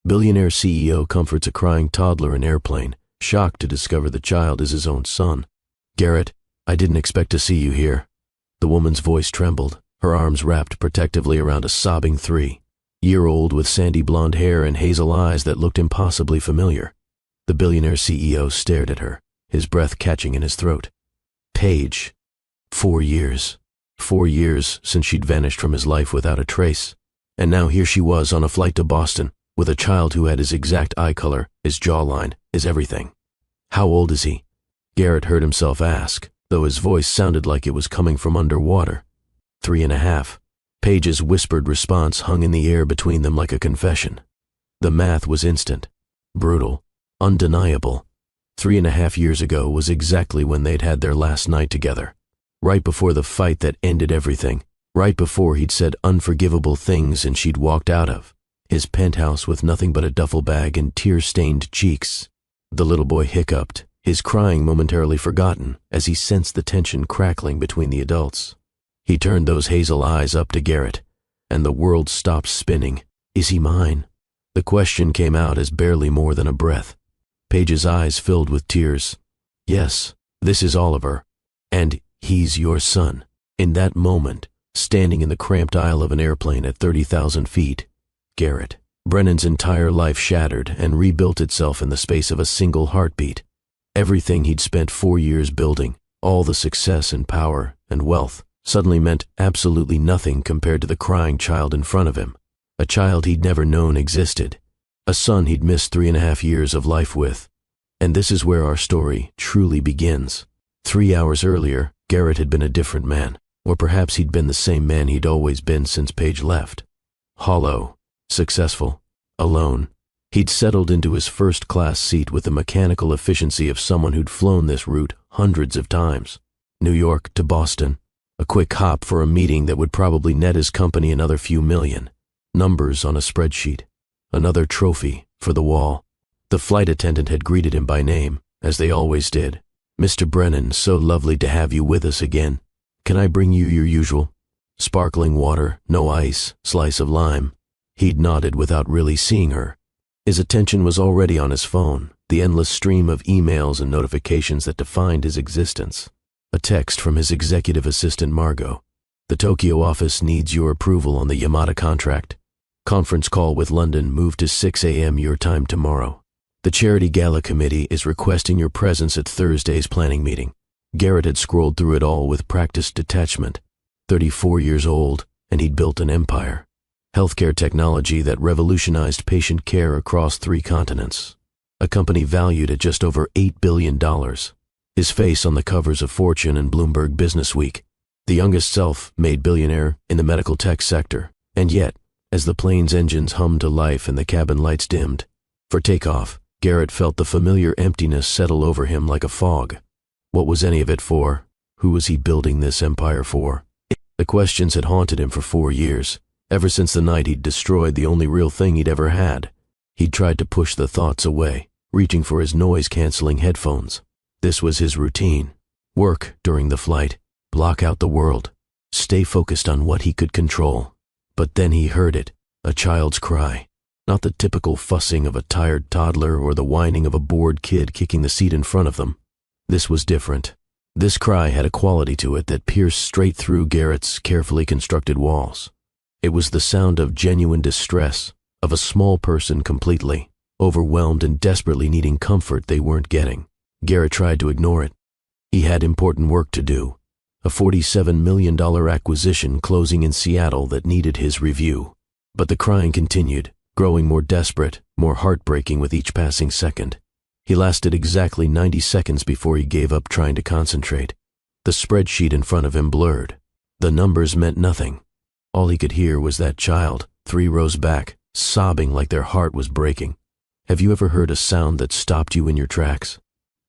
Billionaire CEO comforts a crying toddler in airplane, shocked to discover the child is his own son. Garrett, I didn't expect to see you here. The woman's voice trembled, her arms wrapped protectively around a sobbing 3-year-old with sandy blonde hair and hazel eyes that looked impossibly familiar. The billionaire CEO stared at her, his breath catching in his throat. Paige. 4 years. 4 years since she'd vanished from his life without a trace. And now here she was on a flight to Boston, with a child who had his exact eye color, his jawline, his everything. How old is he? Garrett heard himself ask, though his voice sounded like it was coming from underwater. 3.5. Paige's whispered response hung in the air between them like a confession. The math was instant, brutal, undeniable. 3.5 years ago was exactly when they'd had their last night together. Right before the fight that ended everything. Right before he'd said unforgivable things and she'd walked out of his penthouse with nothing but a duffel bag and tear-stained cheeks. The little boy hiccuped, his crying momentarily forgotten as he sensed the tension crackling between the adults. He turned those hazel eyes up to Garrett, and the world stopped spinning. Is he mine? The question came out as barely more than a breath. Paige's eyes filled with tears. Yes, this is Oliver, and he's your son. In that moment, standing in the cramped aisle of an airplane at 30,000 feet, Garrett. Brennan's entire life shattered and rebuilt itself in the space of a single heartbeat. Everything he'd spent 4 years building, all the success and power and wealth, suddenly meant absolutely nothing compared to the crying child in front of him. A child he'd never known existed. A son he'd missed 3.5 years of life with. And this is where our story truly begins. 3 hours earlier, Garrett had been a different man, or perhaps he'd been the same man he'd always been since Paige left. Hollow, successful, alone. He'd settled into his first-class seat with the mechanical efficiency of someone who'd flown this route hundreds of times. New York to Boston, a quick hop for a meeting that would probably net his company another few million. Numbers on a spreadsheet. Another trophy for the wall. The flight attendant had greeted him by name, as they always did. Mr. Brennan, so lovely to have you with us again. Can I bring you your usual? Sparkling water, no ice, slice of lime. He'd nodded without really seeing her. His attention was already on his phone, the endless stream of emails and notifications that defined his existence. A text from his executive assistant Margot. The Tokyo office needs your approval on the Yamada contract. Conference call with London moved to 6 a.m. your time tomorrow. The Charity Gala Committee is requesting your presence at Thursday's planning meeting. Garrett had scrolled through it all with practiced detachment. 34 years old, and he'd built an empire. Healthcare technology that revolutionized patient care across 3 continents. A company valued at just over $8 billion. His face on the covers of Fortune and Bloomberg Businessweek. The youngest self-made billionaire in the medical tech sector. And yet, as the plane's engines hummed to life and the cabin lights dimmed, for takeoff, Garrett felt the familiar emptiness settle over him like a fog. What was any of it for? Who was he building this empire for? The questions had haunted him for 4 years, ever since the night he'd destroyed the only real thing he'd ever had. He'd tried to push the thoughts away, reaching for his noise-canceling headphones. This was his routine. Work during the flight, block out the world, stay focused on what he could control. But then he heard it, a child's cry. Not the typical fussing of a tired toddler or the whining of a bored kid kicking the seat in front of them. This was different. This cry had a quality to it that pierced straight through Garrett's carefully constructed walls. It was the sound of genuine distress, of a small person completely, overwhelmed and desperately needing comfort they weren't getting. Garrett tried to ignore it. He had important work to do. A $47 million acquisition closing in Seattle that needed his review. But the crying continued, growing more desperate, more heartbreaking with each passing second. He lasted exactly 90 seconds before he gave up trying to concentrate. The spreadsheet in front of him blurred. The numbers meant nothing. All he could hear was that child, 3 rows back, sobbing like their heart was breaking. Have you ever heard a sound that stopped you in your tracks?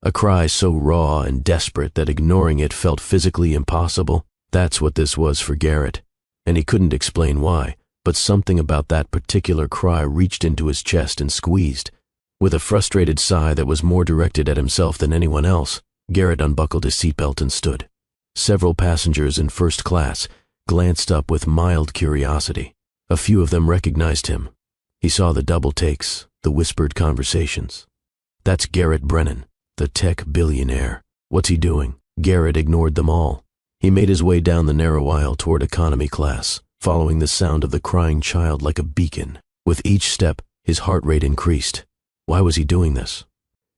A cry so raw and desperate that ignoring it felt physically impossible. That's what this was for Garrett. And he couldn't explain why, but something about that particular cry reached into his chest and squeezed. With a frustrated sigh that was more directed at himself than anyone else, Garrett unbuckled his seatbelt and stood. Several passengers in first class glanced up with mild curiosity. A few of them recognized him. He saw the double takes, the whispered conversations. That's Garrett Brennan, the tech billionaire. What's he doing? Garrett ignored them all. He made his way down the narrow aisle toward economy class, following the sound of the crying child like a beacon. With each step, his heart rate increased. Why was he doing this?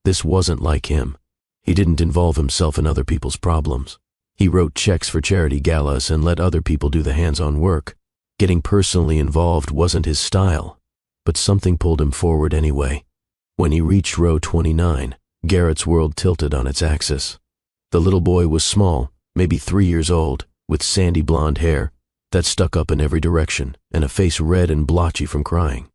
This wasn't like him. He didn't involve himself in other people's problems. He wrote checks for charity galas and let other people do the hands-on work. Getting personally involved wasn't his style, but something pulled him forward anyway. When he reached row 29, Garrett's world tilted on its axis. The little boy was small, maybe 3 years old, with sandy blonde hair that stuck up in every direction and a face red and blotchy from crying.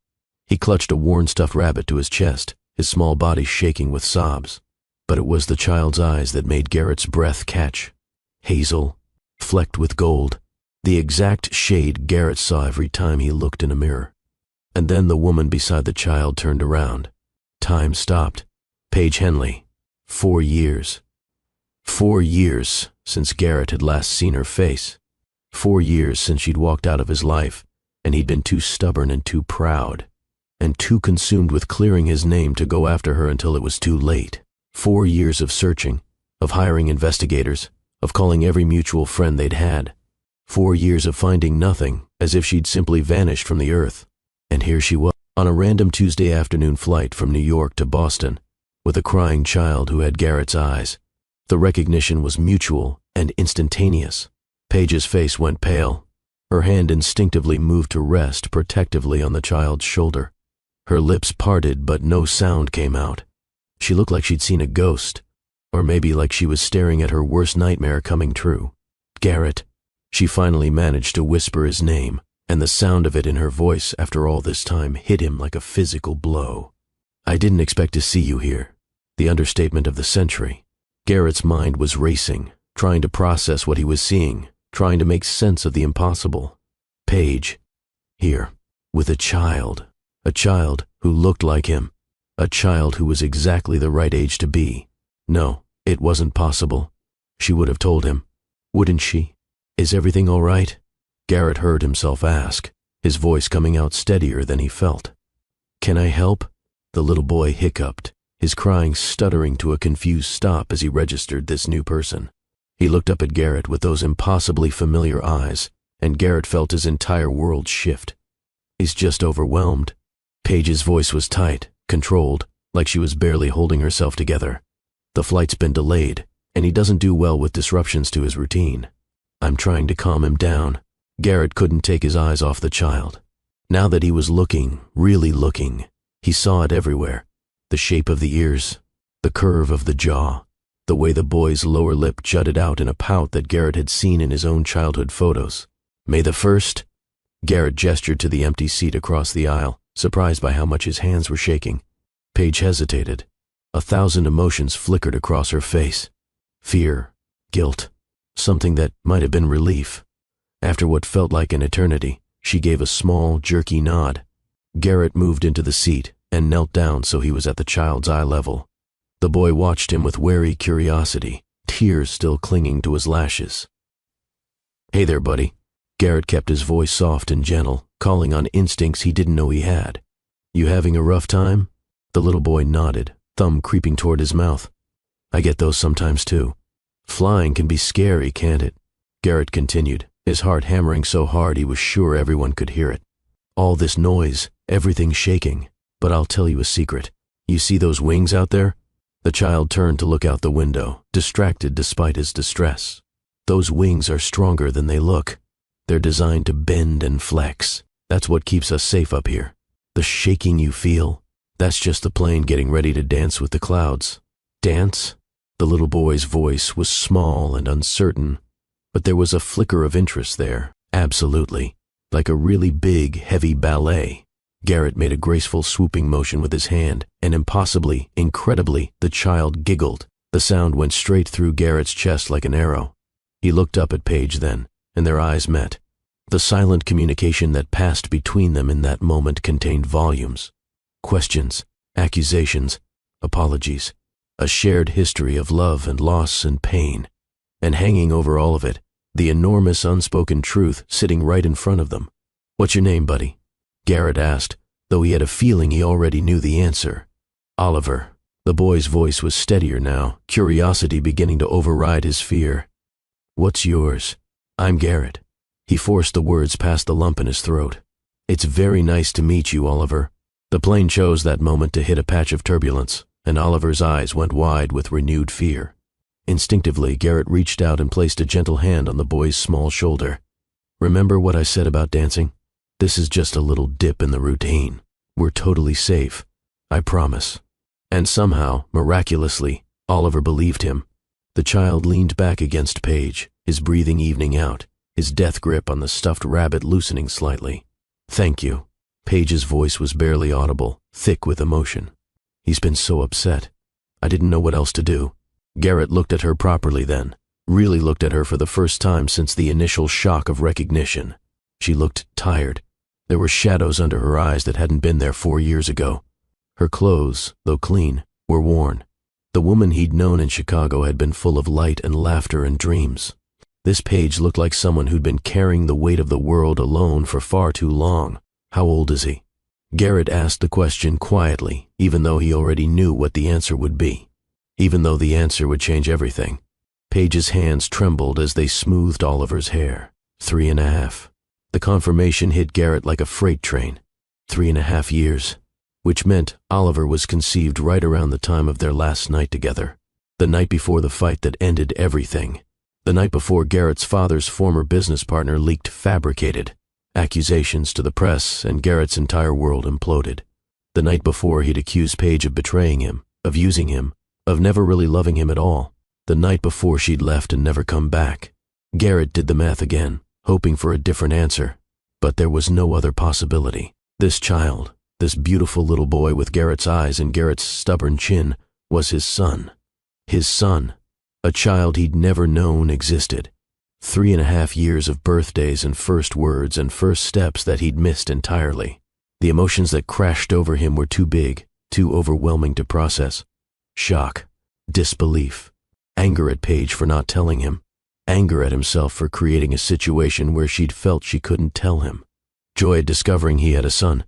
He clutched a worn stuffed rabbit to his chest, his small body shaking with sobs. But it was the child's eyes that made Garrett's breath catch. Hazel, flecked with gold, the exact shade Garrett saw every time he looked in a mirror. And then the woman beside the child turned around. Time stopped. Paige Henley. 4 years. 4 years since Garrett had last seen her face. 4 years since she'd walked out of his life, and he'd been too stubborn and too proud, and too consumed with clearing his name to go after her until it was too late. 4 years of searching, of hiring investigators, of calling every mutual friend they'd had. 4 years of finding nothing, as if she'd simply vanished from the earth. And here she was, on a random Tuesday afternoon flight from New York to Boston, with a crying child who had Garrett's eyes. The recognition was mutual and instantaneous. Paige's face went pale. Her hand instinctively moved to rest protectively on the child's shoulder. Her lips parted, but no sound came out. She looked like she'd seen a ghost, or maybe like she was staring at her worst nightmare coming true. Garrett. She finally managed to whisper his name, and the sound of it in her voice after all this time hit him like a physical blow. I didn't expect to see you here. The understatement of the century. Garrett's mind was racing, trying to process what he was seeing, trying to make sense of the impossible. Paige. Here. With a child who looked like him. A child who was exactly the right age to be. No, it wasn't possible. She would have told him. Wouldn't she? Is everything all right? Garrett heard himself ask, his voice coming out steadier than he felt. Can I help? The little boy hiccuped, his crying stuttering to a confused stop as he registered this new person. He looked up at Garrett with those impossibly familiar eyes, and Garrett felt his entire world shift. He's just overwhelmed. Paige's voice was tight, controlled, like she was barely holding herself together. The flight's been delayed, and he doesn't do well with disruptions to his routine. I'm trying to calm him down. Garrett couldn't take his eyes off the child. Now that he was looking, really looking, he saw it everywhere. The shape of the ears, the curve of the jaw, the way the boy's lower lip jutted out in a pout that Garrett had seen in his own childhood photos. May the 1st? Garrett gestured to the empty seat across the aisle, surprised by how much his hands were shaking. Paige hesitated. 1,000 emotions flickered across her face. Fear, guilt, something that might have been relief. After what felt like an eternity, she gave a small, jerky nod. Garrett moved into the seat and knelt down so he was at the child's eye level. The boy watched him with wary curiosity, tears still clinging to his lashes. Hey there, buddy. Garrett kept his voice soft and gentle, calling on instincts he didn't know he had. You having a rough time? The little boy nodded, thumb creeping toward his mouth. I get those sometimes too. Flying can be scary, can't it? Garrett continued, his heart hammering so hard he was sure everyone could hear it. All this noise, everything shaking. But I'll tell you a secret. You see those wings out there? The child turned to look out the window, distracted despite his distress. Those wings are stronger than they look. They're designed to bend and flex. That's what keeps us safe up here. The shaking you feel, that's just the plane getting ready to dance with the clouds. Dance? The little boy's voice was small and uncertain, but there was a flicker of interest there, absolutely, like a really big, heavy ballet. Garrett made a graceful swooping motion with his hand, and impossibly, incredibly, the child giggled. The sound went straight through Garrett's chest like an arrow. He looked up at Paige then, and their eyes met. The silent communication that passed between them in that moment contained volumes. Questions, accusations, apologies, a shared history of love and loss and pain. And hanging over all of it, the enormous unspoken truth sitting right in front of them. What's your name, buddy? Garrett asked, though he had a feeling he already knew the answer. Oliver. The boy's voice was steadier now, curiosity beginning to override his fear. What's yours? I'm Garrett. He forced the words past the lump in his throat. It's very nice to meet you, Oliver. The plane chose that moment to hit a patch of turbulence, and Oliver's eyes went wide with renewed fear. Instinctively, Garrett reached out and placed a gentle hand on the boy's small shoulder. Remember what I said about dancing? This is just a little dip in the routine. We're totally safe. I promise. And somehow, miraculously, Oliver believed him. The child leaned back against Paige, his breathing evening out, his death grip on the stuffed rabbit loosening slightly. Thank you. Paige's voice was barely audible, thick with emotion. He's been so upset. I didn't know what else to do. Garrett looked at her properly then, really looked at her for the first time since the initial shock of recognition. She looked tired. There were shadows under her eyes that hadn't been there 4 years ago. Her clothes, though clean, were worn. The woman he'd known in Chicago had been full of light and laughter and dreams. This Paige looked like someone who'd been carrying the weight of the world alone for far too long. How old is he? Garrett asked the question quietly, even though he already knew what the answer would be. Even though the answer would change everything. Paige's hands trembled as they smoothed Oliver's hair. 3.5. The confirmation hit Garrett like a freight train. 3.5 years. Which meant Oliver was conceived right around the time of their last night together. The night before the fight that ended everything. The night before Garrett's father's former business partner leaked fabricated accusations to the press and Garrett's entire world imploded. The night before he'd accused Paige of betraying him, of using him, of never really loving him at all. The night before she'd left and never come back. Garrett did the math again, hoping for a different answer. But there was no other possibility. This child, this beautiful little boy with Garrett's eyes and Garrett's stubborn chin, was his son. His son. A child he'd never known existed. 3.5 years of birthdays and first words and first steps that he'd missed entirely. The emotions that crashed over him were too big, too overwhelming to process. Shock, disbelief, anger at Paige for not telling him, anger at himself for creating a situation where she'd felt she couldn't tell him, joy at discovering he had a son,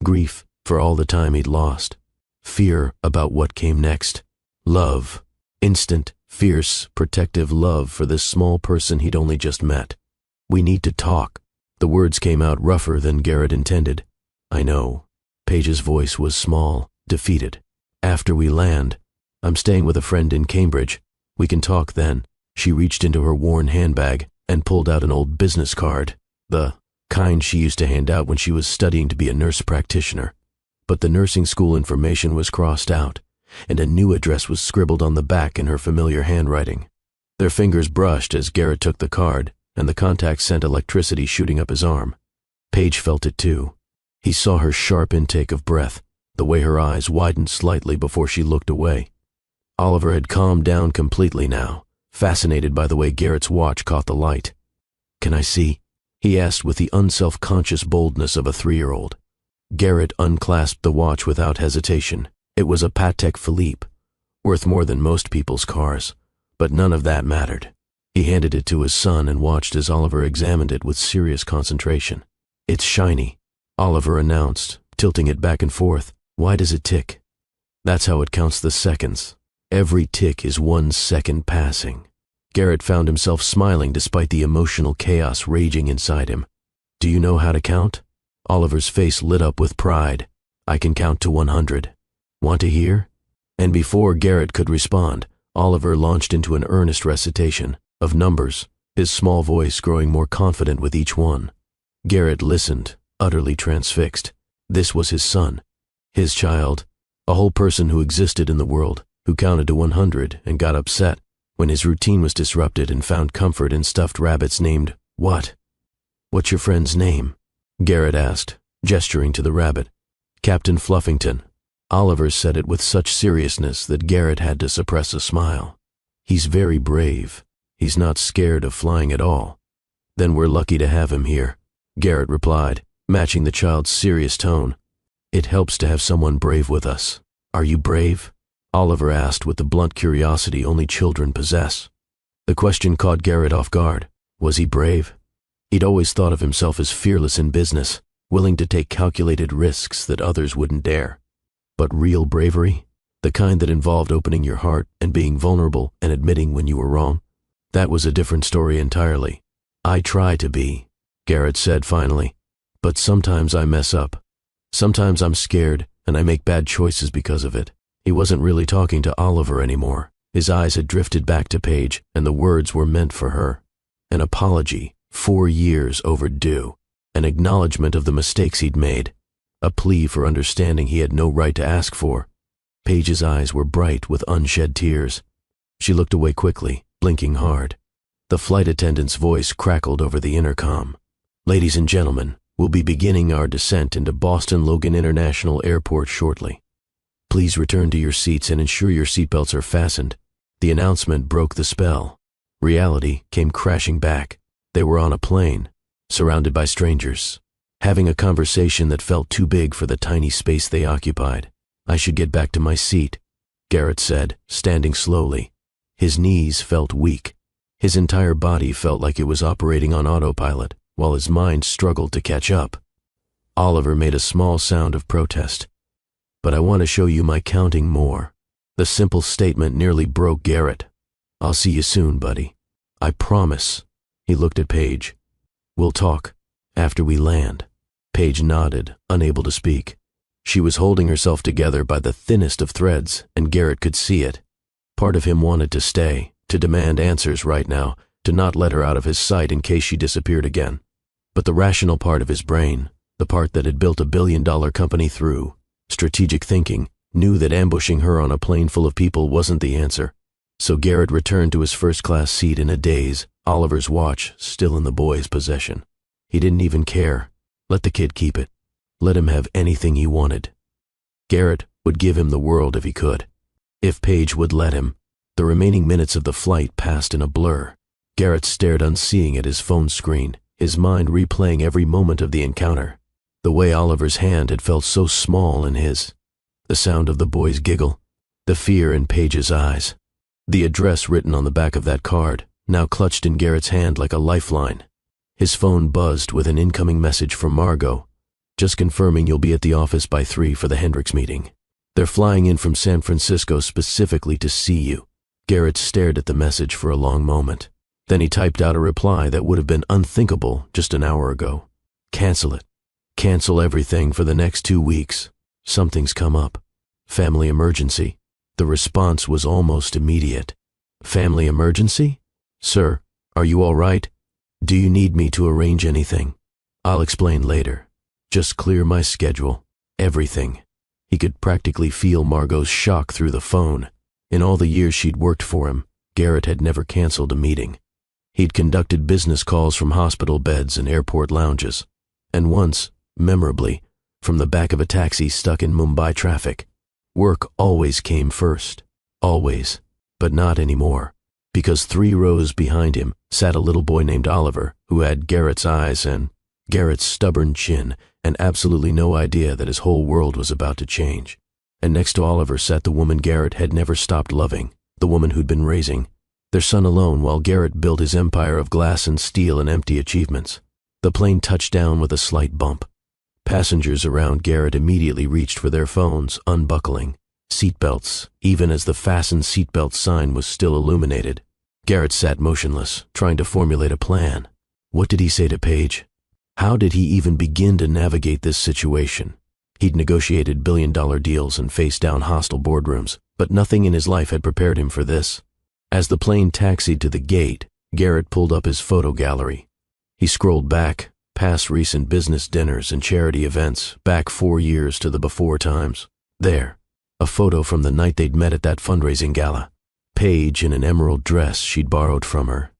grief for all the time he'd lost, fear about what came next, love, instant, fierce, protective love for this small person he'd only just met. We need to talk. The words came out rougher than Garrett intended. I know. Paige's voice was small, defeated. After we land, I'm staying with a friend in Cambridge. We can talk then. She reached into her worn handbag and pulled out an old business card, the kind she used to hand out when she was studying to be a nurse practitioner. But the nursing school information was crossed out, and a new address was scribbled on the back in her familiar handwriting. Their fingers brushed as Garrett took the card, and the contact sent electricity shooting up his arm. Paige felt it too. He saw her sharp intake of breath, the way her eyes widened slightly before she looked away. Oliver had calmed down completely now, fascinated by the way Garrett's watch caught the light. Can I see? He asked with the unself-conscious boldness of a 3-year-old. Garrett unclasped the watch without hesitation. It was a Patek Philippe, worth more than most people's cars, but none of that mattered. He handed it to his son and watched as Oliver examined it with serious concentration. It's shiny, Oliver announced, tilting it back and forth. Why does it tick? That's how it counts the seconds. Every tick is 1 second passing. Garrett found himself smiling despite the emotional chaos raging inside him. Do you know how to count? Oliver's face lit up with pride. I can count to 100. Want to hear? And before Garrett could respond, Oliver launched into an earnest recitation of numbers, his small voice growing more confident with each one. Garrett listened, utterly transfixed. This was his son, his child, a whole person who existed in the world, who counted to 100 and got upset when his routine was disrupted and found comfort in stuffed rabbits named what? What's your friend's name? Garrett asked, gesturing to the rabbit. Captain Fluffington. Oliver said it with such seriousness that Garrett had to suppress a smile. He's very brave. He's not scared of flying at all. Then we're lucky to have him here, Garrett replied, matching the child's serious tone. It helps to have someone brave with us. Are you brave? Oliver asked with the blunt curiosity only children possess. The question caught Garrett off guard. Was he brave? He'd always thought of himself as fearless in business, willing to take calculated risks that others wouldn't dare. But real bravery, the kind that involved opening your heart and being vulnerable and admitting when you were wrong, that was a different story entirely. I try to be, Garrett said finally, but sometimes I mess up. Sometimes I'm scared and I make bad choices because of it. He wasn't really talking to Oliver anymore. His eyes had drifted back to Paige, and the words were meant for her. An apology, 4 years overdue. An acknowledgement of the mistakes he'd made. A plea for understanding he had no right to ask for. Paige's eyes were bright with unshed tears. She looked away quickly, blinking hard. The flight attendant's voice crackled over the intercom. "Ladies and gentlemen, we'll be beginning our descent into Boston Logan International Airport shortly. Please return to your seats and ensure your seatbelts are fastened." The announcement broke the spell. Reality came crashing back. They were on a plane, surrounded by strangers, having a conversation that felt too big for the tiny space they occupied. "I should get back to my seat," Garrett said, standing slowly. His knees felt weak. His entire body felt like it was operating on autopilot, while his mind struggled to catch up. Oliver made a small sound of protest. "But I want to show you my counting more." The simple statement nearly broke Garrett. "I'll see you soon, buddy. I promise." He looked at Paige. "We'll talk after we land." Paige nodded, unable to speak. She was holding herself together by the thinnest of threads, and Garrett could see it. Part of him wanted to stay, to demand answers right now, to not let her out of his sight in case she disappeared again. But the rational part of his brain, the part that had built a billion-dollar company through strategic thinking, knew that ambushing her on a plane full of people wasn't the answer. So Garrett returned to his first-class seat in a daze, Oliver's watch still in the boy's possession. He didn't even care. Let the kid keep it. Let him have anything he wanted. Garrett would give him the world if he could. If Paige would let him. The remaining minutes of the flight passed in a blur. Garrett stared unseeing at his phone screen, his mind replaying every moment of the encounter. The way Oliver's hand had felt so small in his. The sound of the boy's giggle. The fear in Paige's eyes. The address written on the back of that card, now clutched in Garrett's hand like a lifeline. His phone buzzed with an incoming message from Margot. "Just confirming you'll be at the office by 3 for the Hendricks meeting. They're flying in from San Francisco specifically to see you." Garrett stared at the message for a long moment. Then he typed out a reply that would have been unthinkable just an hour ago. "Cancel it. Cancel everything for the next 2 weeks. Something's come up. Family emergency." The response was almost immediate. "Family emergency? Sir, are you all right? Do you need me to arrange anything? I'll explain later. Just clear my schedule. Everything." He could practically feel Margot's shock through the phone. In all the years she'd worked for him, Garrett had never canceled a meeting. He'd conducted business calls from hospital beds and airport lounges. And once, memorably, from the back of a taxi stuck in Mumbai traffic. Work always came first. Always. But not anymore. Because 3 rows behind him sat a little boy named Oliver, who had Garrett's eyes and Garrett's stubborn chin, and absolutely no idea that his whole world was about to change. And next to Oliver sat the woman Garrett had never stopped loving, the woman who'd been raising their son alone while Garrett built his empire of glass and steel and empty achievements. The plane touched down with a slight bump. Passengers around Garrett immediately reached for their phones, unbuckling seatbelts, even as the fastened seatbelt sign was still illuminated. Garrett sat motionless, trying to formulate a plan. What did he say to Paige? How did he even begin to navigate this situation? He'd negotiated billion-dollar deals and faced down hostile boardrooms, but nothing in his life had prepared him for this. As the plane taxied to the gate, Garrett pulled up his photo gallery. He scrolled back, past recent business dinners and charity events, back 4 years to the before times. There, a photo from the night they'd met at that fundraising gala. Paige in an emerald dress she'd borrowed from her.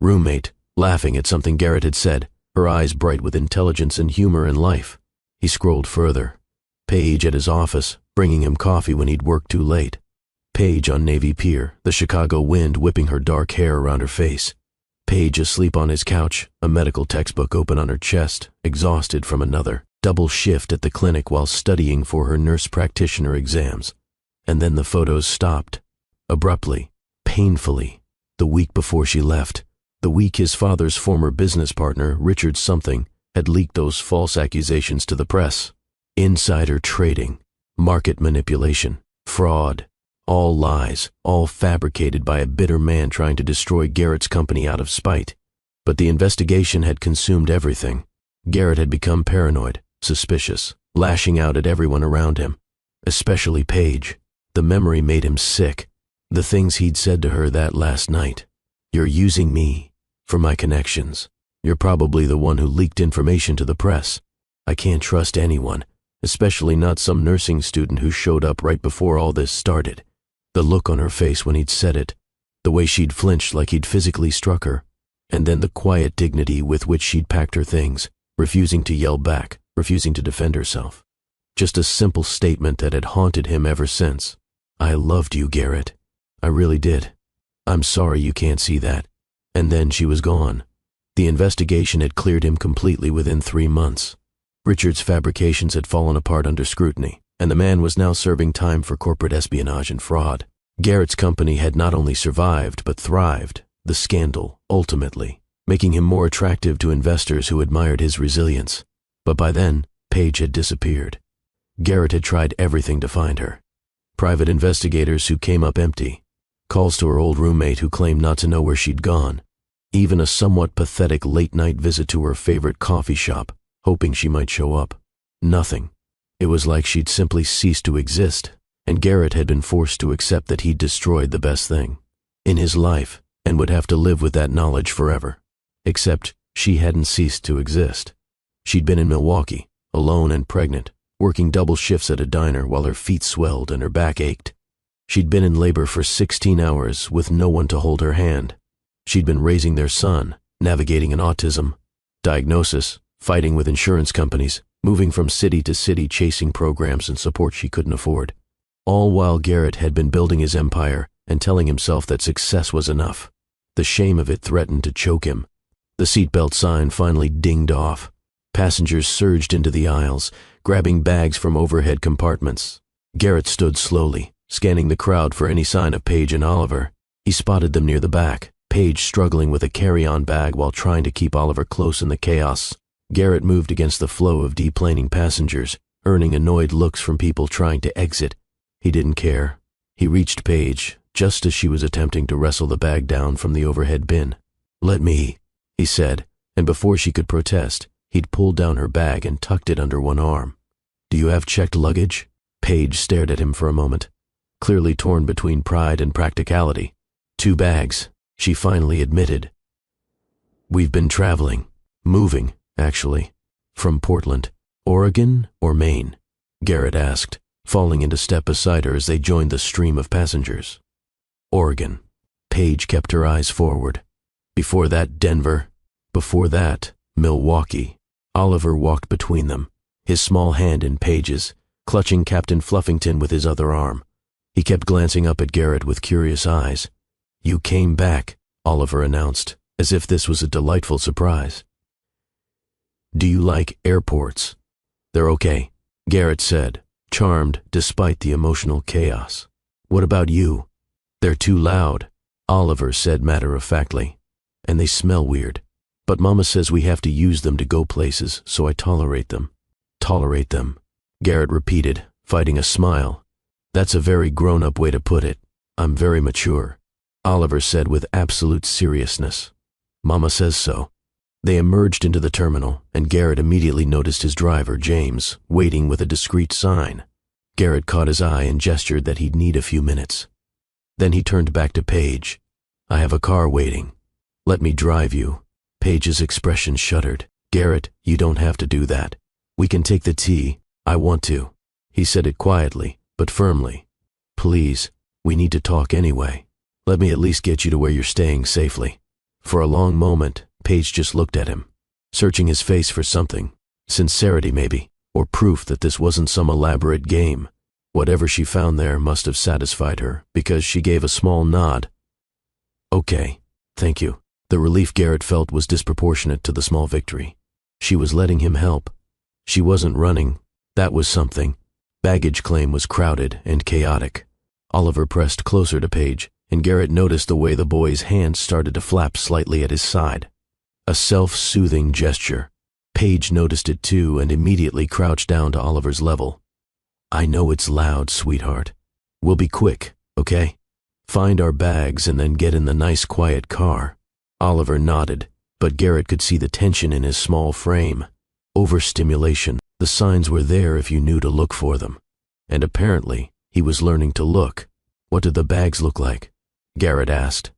Roommate, laughing at something Garrett had said, her eyes bright with intelligence and humor and life. He scrolled further. Paige at his office, bringing him coffee when he'd worked too late. Paige on Navy Pier, the Chicago wind whipping her dark hair around her face. Paige asleep on his couch, a medical textbook open on her chest, exhausted from another double shift at the clinic while studying for her nurse practitioner exams. And then the photos stopped. Abruptly, painfully, the week before she left, the week his father's former business partner, Richard something, had leaked those false accusations to the press. Insider trading, market manipulation, fraud, all lies, all fabricated by a bitter man trying to destroy Garrett's company out of spite. But the investigation had consumed everything. Garrett had become paranoid, suspicious, lashing out at everyone around him, especially Paige. The memory made him sick. The things he'd said to her that last night. "You're using me for my connections. You're probably the one who leaked information to the press. I can't trust anyone, especially not some nursing student who showed up right before all this started." The look on her face when he'd said it, the way she'd flinched like he'd physically struck her, and then the quiet dignity with which she'd packed her things, refusing to yell back, refusing to defend herself. Just a simple statement that had haunted him ever since. "I loved you, Garrett. I really did. I'm sorry you can't see that." And then she was gone. The investigation had cleared him completely within 3 months. Richard's fabrications had fallen apart under scrutiny, and the man was now serving time for corporate espionage and fraud. Garrett's company had not only survived, but thrived, the scandal, ultimately, making him more attractive to investors who admired his resilience. But by then, Paige had disappeared. Garrett had tried everything to find her. Private investigators who came up empty, calls to her old roommate who claimed not to know where she'd gone, even a somewhat pathetic late-night visit to her favorite coffee shop, hoping she might show up. Nothing. It was like she'd simply ceased to exist, and Garrett had been forced to accept that he'd destroyed the best thing in his life and would have to live with that knowledge forever. Except she hadn't ceased to exist. She'd been in Milwaukee, alone and pregnant, working double shifts at a diner while her feet swelled and her back ached. She'd been in labor for 16 hours with no one to hold her hand. She'd been raising their son, navigating an autism diagnosis, fighting with insurance companies, moving from city to city chasing programs and support she couldn't afford. All while Garrett had been building his empire and telling himself that success was enough. The shame of it threatened to choke him. The seatbelt sign finally dinged off. Passengers surged into the aisles, grabbing bags from overhead compartments. Garrett stood slowly, scanning the crowd for any sign of Paige and Oliver. He spotted them near the back, Paige struggling with a carry-on bag while trying to keep Oliver close in the chaos. Garrett moved against the flow of deplaning passengers, earning annoyed looks from people trying to exit. He didn't care. He reached Paige, just as she was attempting to wrestle the bag down from the overhead bin. "Let me," he said, and before she could protest, he'd pulled down her bag and tucked it under one arm. "Do you have checked luggage?" Paige stared at him for a moment, clearly torn between pride and practicality. "2 bags, she finally admitted. "We've been traveling, moving, actually, from Portland. Oregon or Maine?" Garrett asked, falling into step beside her as they joined the stream of passengers. "Oregon." Paige kept her eyes forward. "Before that, Denver. Before that, Milwaukee." Oliver walked between them, his small hand in Paige's, clutching Captain Fluffington with his other arm. He kept glancing up at Garrett with curious eyes. "You came back," Oliver announced, as if this was a delightful surprise. "Do you like airports?" "They're okay," Garrett said, charmed despite the emotional chaos. "What about you?" "They're too loud," Oliver said matter-of-factly, "and they smell weird. But Mama says we have to use them to go places, so I tolerate them." "Tolerate them," Garrett repeated, fighting a smile. "That's a very grown-up way to put it. I'm very mature," Oliver said with absolute seriousness. "Mama says so." They emerged into the terminal, and Garrett immediately noticed his driver, James, waiting with a discreet sign. Garrett caught his eye and gestured that he'd need a few minutes. Then he turned back to Paige. "I have a car waiting. Let me drive you." Paige's expression shuddered. "Garrett, you don't have to do that. We can take the T. I want to." He said it quietly, but firmly. "Please, we need to talk anyway. Let me at least get you to where you're staying safely." For a long moment, Paige just looked at him, searching his face for something, sincerity maybe, or proof that this wasn't some elaborate game. Whatever she found there must have satisfied her, because she gave a small nod. "Okay, thank you." The relief Garrett felt was disproportionate to the small victory. She was letting him help. She wasn't running. That was something. Baggage claim was crowded and chaotic. Oliver pressed closer to Paige, and Garrett noticed the way the boy's hand started to flap slightly at his side. A self-soothing gesture. Paige noticed it too and immediately crouched down to Oliver's level. I know it's loud, sweetheart. We'll be quick, okay? Find our bags and then get in the nice quiet car. Oliver nodded, but Garrett could see the tension in his small frame. Overstimulation. The signs were there if you knew to look for them. And apparently, he was learning to look. What did the bags look like? Garrett asked.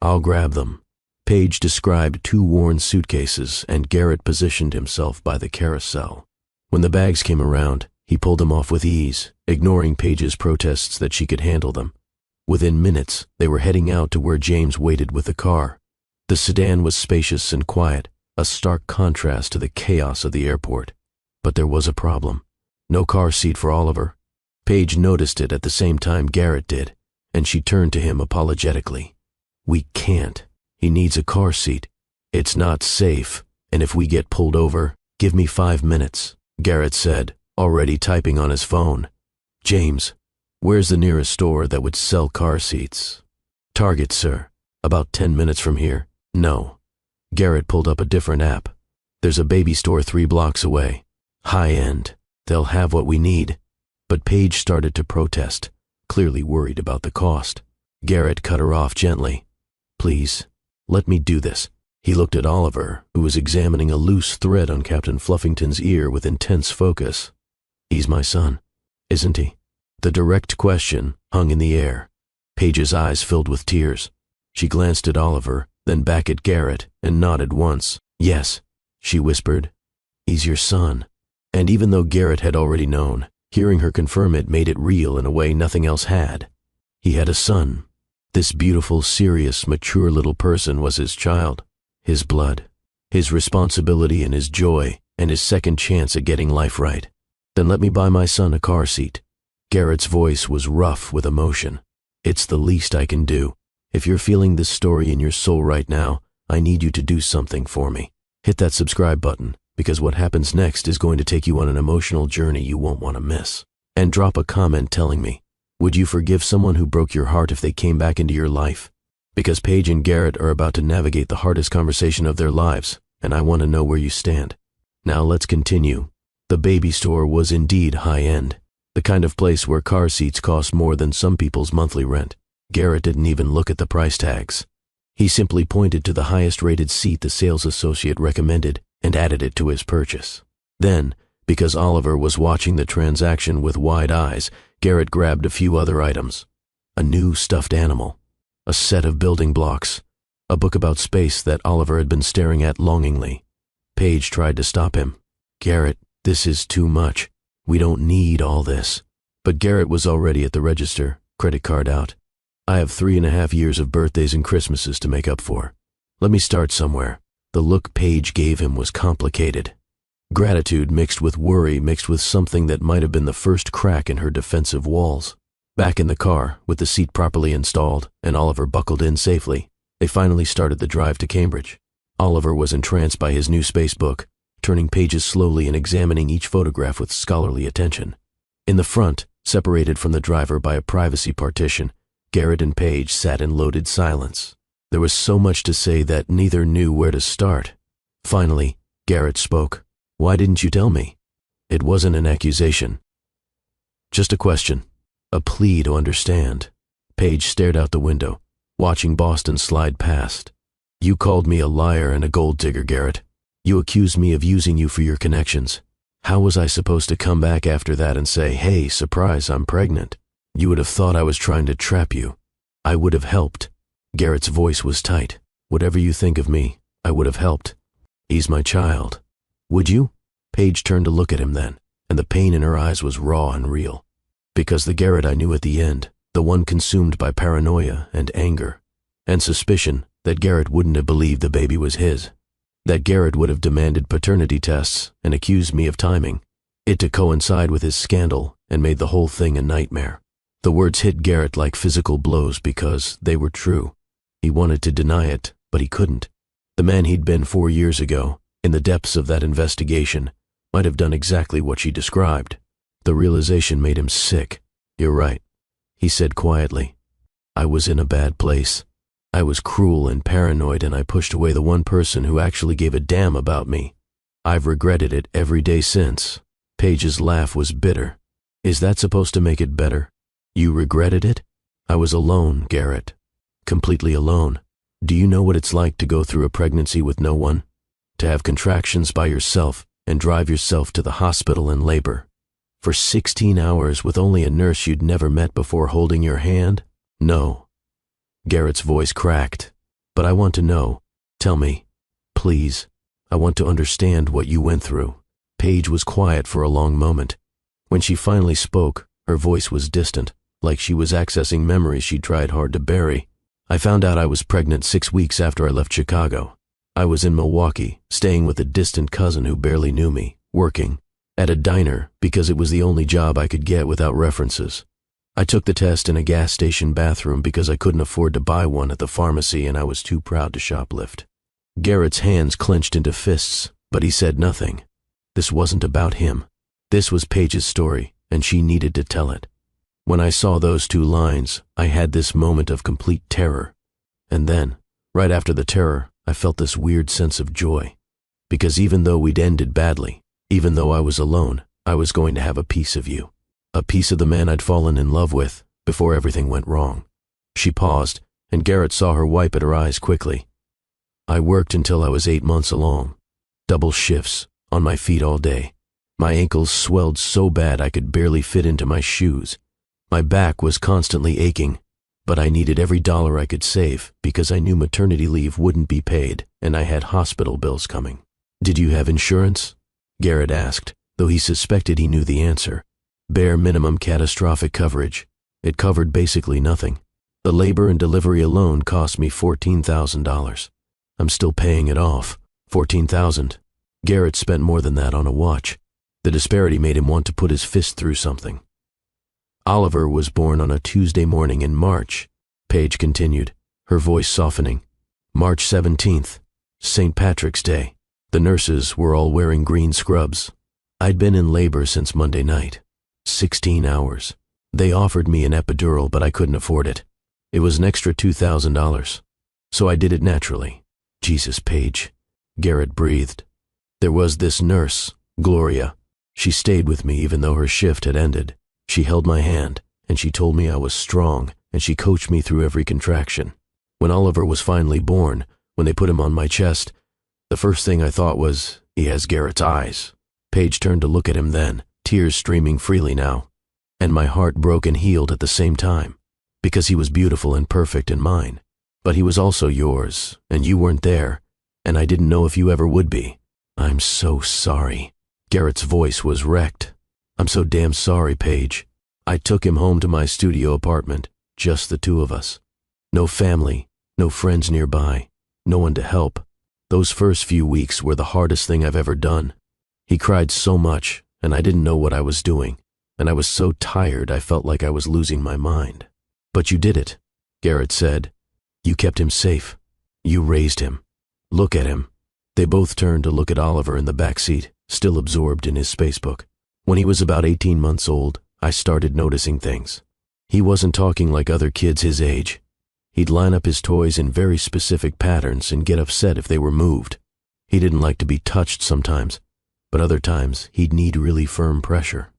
I'll grab them. Paige described 2 worn suitcases, and Garrett positioned himself by the carousel. When the bags came around, he pulled them off with ease, ignoring Paige's protests that she could handle them. Within minutes, they were heading out to where James waited with the car. The sedan was spacious and quiet, a stark contrast to the chaos of the airport. But there was a problem. No car seat for Oliver. Paige noticed it at the same time Garrett did, and she turned to him apologetically. We can't. He needs a car seat. It's not safe, and if we get pulled over, give me 5 minutes, Garrett said, already typing on his phone. James, where's the nearest store that would sell car seats? Target, sir. About 10 minutes from here. No. Garrett pulled up a different app. There's a baby store 3 blocks away. High end. They'll have what we need. But Paige started to protest, clearly worried about the cost. Garrett cut her off gently. Please, let me do this. He looked at Oliver, who was examining a loose thread on Captain Fluffington's ear with intense focus. He's my son, isn't he? The direct question hung in the air. Paige's eyes filled with tears. She glanced at Oliver, then back at Garrett, and nodded once. Yes, she whispered. He's your son. And even though Garrett had already known, hearing her confirm it made it real in a way nothing else had. He had a son. This beautiful, serious, mature little person was his child, his blood, his responsibility and his joy, and his second chance at getting life right. Then let me buy my son a car seat. Garrett's voice was rough with emotion. It's the least I can do. If you're feeling this story in your soul right now, I need you to do something for me. Hit that subscribe button, because what happens next is going to take you on an emotional journey you won't want to miss. And drop a comment telling me, would you forgive someone who broke your heart if they came back into your life? Because Paige and Garrett are about to navigate the hardest conversation of their lives, and I want to know where you stand. Now let's continue. The baby store was indeed high-end, the kind of place where car seats cost more than some people's monthly rent. Garrett didn't even look at the price tags. He simply pointed to the highest-rated seat the sales associate recommended and added it to his purchase. Then, because Oliver was watching the transaction with wide eyes, Garrett grabbed a few other items. A new stuffed animal, a set of building blocks, a book about space that Oliver had been staring at longingly. Paige tried to stop him. Garrett, this is too much. We don't need all this. But Garrett was already at the register, credit card out. I have 3.5 years of birthdays and Christmases to make up for. Let me start somewhere. The look Paige gave him was complicated. Gratitude mixed with worry mixed with something that might have been the first crack in her defensive walls. Back in the car, with the seat properly installed and Oliver buckled in safely, they finally started the drive to Cambridge. Oliver was entranced by his new space book, turning pages slowly and examining each photograph with scholarly attention. In the front, separated from the driver by a privacy partition, Garrett and Paige sat in loaded silence. There was so much to say that neither knew where to start. Finally, Garrett spoke. Why didn't you tell me? It wasn't an accusation. Just a question. A plea to understand. Paige stared out the window, watching Boston slide past. You called me a liar and a gold digger, Garrett. You accused me of using you for your connections. How was I supposed to come back after that and say, hey, surprise, I'm pregnant? You would have thought I was trying to trap you. I would have helped. Garrett's voice was tight. Whatever you think of me, I would have helped. He's my child. Would you? Paige turned to look at him then, and the pain in her eyes was raw and real. Because the Garrett I knew at the end, the one consumed by paranoia and anger, and suspicion that Garrett wouldn't have believed the baby was his, that Garrett would have demanded paternity tests and accused me of timing, it to coincide with his scandal and made the whole thing a nightmare. The words hit Garrett like physical blows because they were true. He wanted to deny it, but he couldn't. The man he'd been 4 years ago, in the depths of that investigation, might have done exactly what she described. The realization made him sick. You're right, he said quietly. I was in a bad place. I was cruel and paranoid, and I pushed away the one person who actually gave a damn about me. I've regretted it every day since. Paige's laugh was bitter. Is that supposed to make it better? You regretted it? I was alone, Garrett. Completely alone. Do you know what it's like to go through a pregnancy with no one? To have contractions by yourself and drive yourself to the hospital in labor. For 16 hours with only a nurse you'd never met before holding your hand? No. Garrett's voice cracked. But I want to know. Tell me. Please. I want to understand what you went through. Paige was quiet for a long moment. When she finally spoke, her voice was distant, like she was accessing memories she tried hard to bury. I found out I was pregnant 6 weeks after I left Chicago. I was in Milwaukee, staying with a distant cousin who barely knew me, working at a diner because it was the only job I could get without references. I took the test in a gas station bathroom because I couldn't afford to buy one at the pharmacy and I was too proud to shoplift. Garrett's hands clenched into fists, but he said nothing. This wasn't about him. This was Paige's story, and she needed to tell it. When I saw those 2 lines, I had this moment of complete terror. And then, right after the terror, I felt this weird sense of joy. Because even though we'd ended badly, even though I was alone, I was going to have a piece of you. A piece of the man I'd fallen in love with before everything went wrong. She paused, and Garrett saw her wipe at her eyes quickly. I worked until I was 8 months along. Double shifts, on my feet all day. My ankles swelled so bad I could barely fit into my shoes. My back was constantly aching, but I needed every dollar I could save because I knew maternity leave wouldn't be paid and I had hospital bills coming. Did you have insurance? Garrett asked, though he suspected he knew the answer. Bare minimum catastrophic coverage. It covered basically nothing. The labor and delivery alone cost me $14,000. I'm still paying it off. $14,000. Garrett spent more than that on a watch. The disparity made him want to put his fist through something. Oliver was born on a Tuesday morning in March, Paige continued, her voice softening. March 17th, St. Patrick's Day. The nurses were all wearing green scrubs. I'd been in labor since Monday night. 16 hours. They offered me an epidural, but I couldn't afford it. It was an extra $2,000. So I did it naturally. Jesus, Paige. Garrett breathed. There was this nurse, Gloria. She stayed with me even though her shift had ended. She held my hand, and she told me I was strong, and she coached me through every contraction. When Oliver was finally born, when they put him on my chest, the first thing I thought was, he has Garrett's eyes. Paige turned to look at him then, tears streaming freely now. And my heart broke and healed at the same time, because he was beautiful and perfect in mine. But he was also yours, and you weren't there, and I didn't know if you ever would be. I'm so sorry. Garrett's voice was wrecked. I'm so damn sorry, Paige. I took him home to my studio apartment, just the 2 of us. No family, no friends nearby, no one to help. Those first few weeks were the hardest thing I've ever done. He cried so much, and I didn't know what I was doing, and I was so tired I felt like I was losing my mind. But you did it, Garrett said. You kept him safe. You raised him. Look at him. They both turned to look at Oliver in the back seat, still absorbed in his spacebook. When he was about 18 months old, I started noticing things. He wasn't talking like other kids his age. He'd line up his toys in very specific patterns and get upset if they were moved. He didn't like to be touched sometimes, but other times he'd need really firm pressure.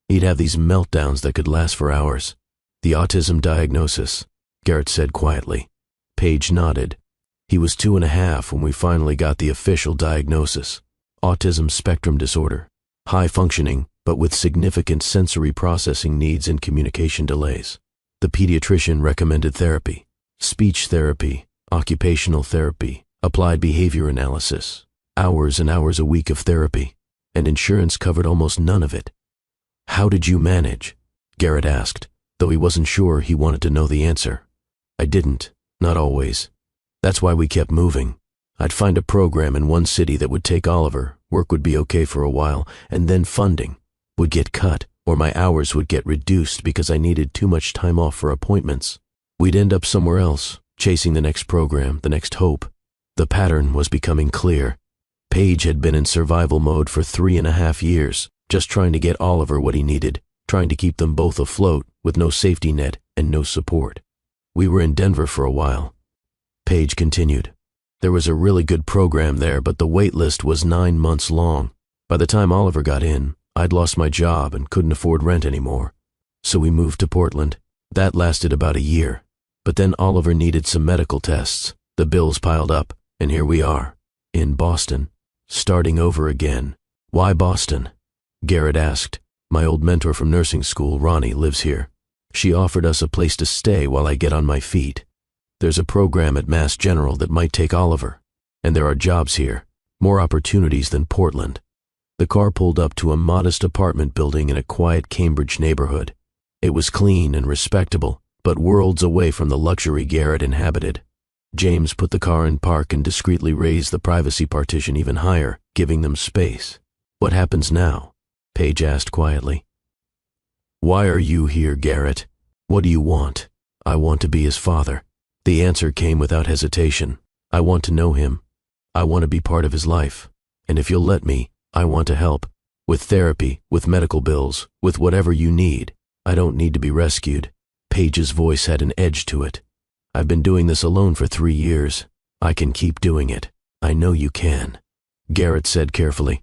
He'd have these meltdowns that could last for hours. The autism diagnosis, Garrett said quietly. Paige nodded. He was 2.5 when we finally got the official diagnosis. Autism spectrum disorder. High functioning, but with significant sensory processing needs and communication delays. The pediatrician recommended therapy. Speech therapy, occupational therapy, applied behavior analysis, hours and hours a week of therapy, and insurance covered almost none of it. How did you manage? Garrett asked, though he wasn't sure he wanted to know the answer. I didn't, not always. That's why we kept moving. I'd find a program in one city that would take Oliver, work would be okay for a while, and then funding would get cut, or my hours would get reduced because I needed too much time off for appointments. We'd end up somewhere else, chasing the next program, the next hope. The pattern was becoming clear. Paige had been in survival mode for 3.5 years, just trying to get Oliver what he needed, trying to keep them both afloat with no safety net and no support. We were in Denver for a while. Paige continued. There was a really good program there, but the wait list was 9 months long. By the time Oliver got in, I'd lost my job and couldn't afford rent anymore. So we moved to Portland. That lasted about a year. But then Oliver needed some medical tests. The bills piled up, and here we are, in Boston, starting over again. Why Boston? Garrett asked. My old mentor from nursing school, Ronnie, lives here. She offered us a place to stay while I get on my feet. There's a program at Mass General that might take Oliver. And there are jobs here, more opportunities than Portland. The car pulled up to a modest apartment building in a quiet Cambridge neighborhood. It was clean and respectable, but worlds away from the luxury Garrett inhabited. James put the car in park and discreetly raised the privacy partition even higher, giving them space. What happens now? Paige asked quietly. Why are you here, Garrett? What do you want? I want to be his father. The answer came without hesitation. I want to know him. I want to be part of his life. And if you'll let me, I want to help. With therapy, with medical bills, with whatever you need. I don't need to be rescued. Paige's voice had an edge to it. I've been doing this alone for 3 years. I can keep doing it. I know you can. Garrett said carefully.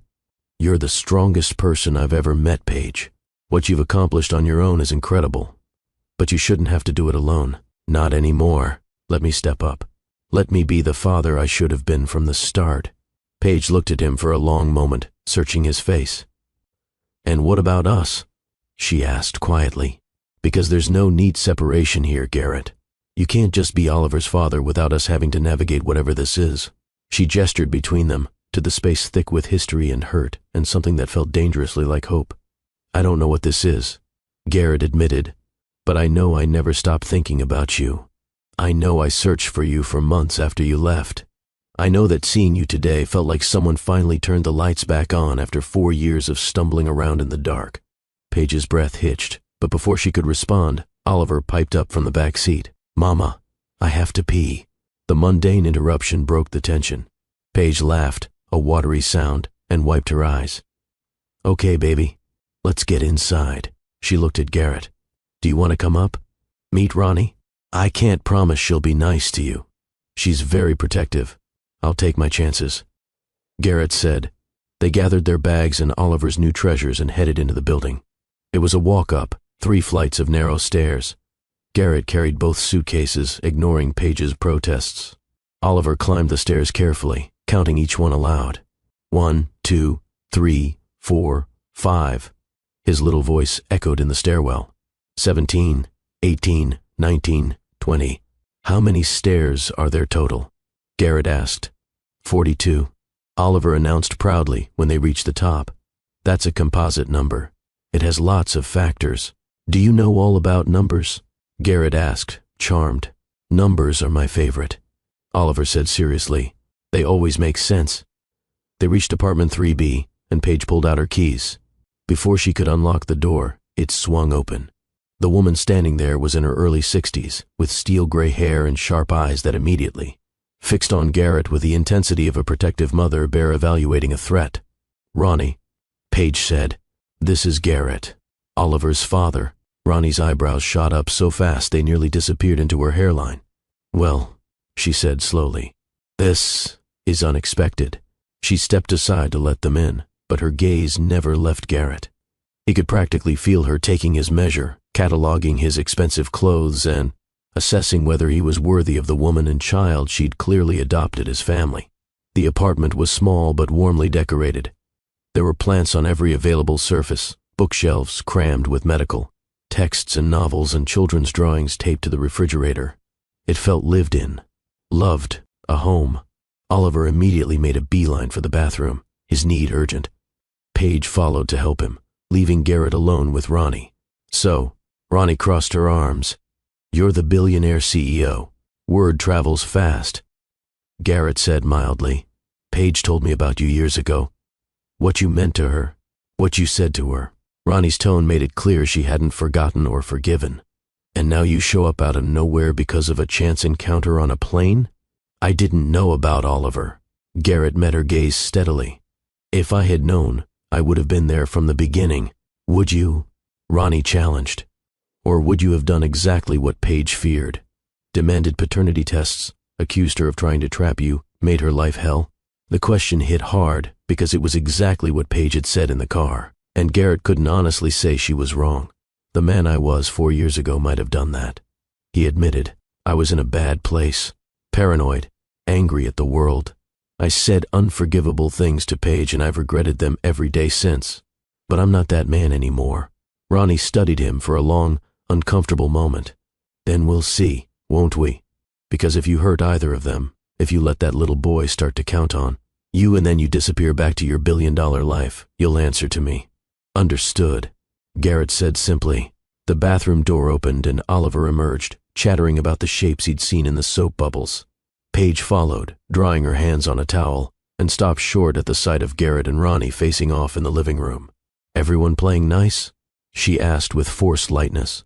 You're the strongest person I've ever met, Paige. What you've accomplished on your own is incredible. But you shouldn't have to do it alone. Not anymore. Let me step up. Let me be the father I should have been from the start. Paige looked at him for a long moment, searching his face. And what about us? She asked quietly. Because there's no neat separation here, Garrett. You can't just be Oliver's father without us having to navigate whatever this is. She gestured between them, to the space thick with history and hurt, and something that felt dangerously like hope. I don't know what this is, Garrett admitted, but I know I never stopped thinking about you. I know I searched for you for months after you left. I know that seeing you today felt like someone finally turned the lights back on after 4 years of stumbling around in the dark. Paige's breath hitched, but before she could respond, Oliver piped up from the back seat. Mama, I have to pee. The mundane interruption broke the tension. Paige laughed, a watery sound, and wiped her eyes. Okay, baby, let's get inside. She looked at Garrett. Do you want to come up? Meet Ronnie? I can't promise she'll be nice to you. She's very protective. I'll take my chances. Garrett said. They gathered their bags and Oliver's new treasures and headed into the building. It was a walk up, 3 flights of narrow stairs. Garrett carried both suitcases, ignoring Paige's protests. Oliver climbed the stairs carefully, counting each one aloud. 1, 2, 3, 4, 5. His little voice echoed in the stairwell. 17, 18, 19, 20. How many stairs are there total? Garrett asked. 42. Oliver announced proudly when they reached the top. That's a composite number. It has lots of factors. Do you know all about numbers? Garrett asked, charmed. Numbers are my favorite. Oliver said seriously. They always make sense. They reached apartment 3B, and Paige pulled out her keys. Before she could unlock the door, it swung open. The woman standing there was in her early 60s, with steel-gray hair and sharp eyes that immediately fixed on Garrett with the intensity of a protective mother bear evaluating a threat. Ronnie, Paige said. This is Garrett, Oliver's father. Ronnie's eyebrows shot up so fast they nearly disappeared into her hairline. Well, she said slowly, this is unexpected. She stepped aside to let them in, but her gaze never left Garrett. He could practically feel her taking his measure, cataloging his expensive clothes and assessing whether he was worthy of the woman and child she'd clearly adopted as family. The apartment was small but warmly decorated. There were plants on every available surface, bookshelves crammed with medical, texts and novels and children's drawings taped to the refrigerator. It felt lived in, loved, a home. Oliver immediately made a beeline for the bathroom, his need urgent. Paige followed to help him, leaving Garrett alone with Ronnie. So, Ronnie crossed her arms. You're the billionaire CEO. Word travels fast. Garrett said mildly. Paige told me about you years ago. What you meant to her. What you said to her. Ronnie's tone made it clear she hadn't forgotten or forgiven. And now you show up out of nowhere because of a chance encounter on a plane? I didn't know about Oliver. Garrett met her gaze steadily. If I had known, I would have been there from the beginning. Would you? Ronnie challenged. Or would you have done exactly what Paige feared? Demanded paternity tests, accused her of trying to trap you, made her life hell? The question hit hard because it was exactly what Paige had said in the car, and Garrett couldn't honestly say she was wrong. The man I was 4 years ago might have done that. He admitted, I was in a bad place, paranoid, angry at the world. I said unforgivable things to Paige and I've regretted them every day since. But I'm not that man anymore. Ronnie studied him for a long, uncomfortable moment. Then we'll see, won't we? Because if you hurt either of them, if you let that little boy start to count on you and then you disappear back to your billion-dollar life, you'll answer to me. Understood, Garrett said simply. The bathroom door opened and Oliver emerged, chattering about the shapes he'd seen in the soap bubbles. Paige followed, drying her hands on a towel, and stopped short at the sight of Garrett and Ronnie facing off in the living room. Everyone playing nice? She asked with forced lightness.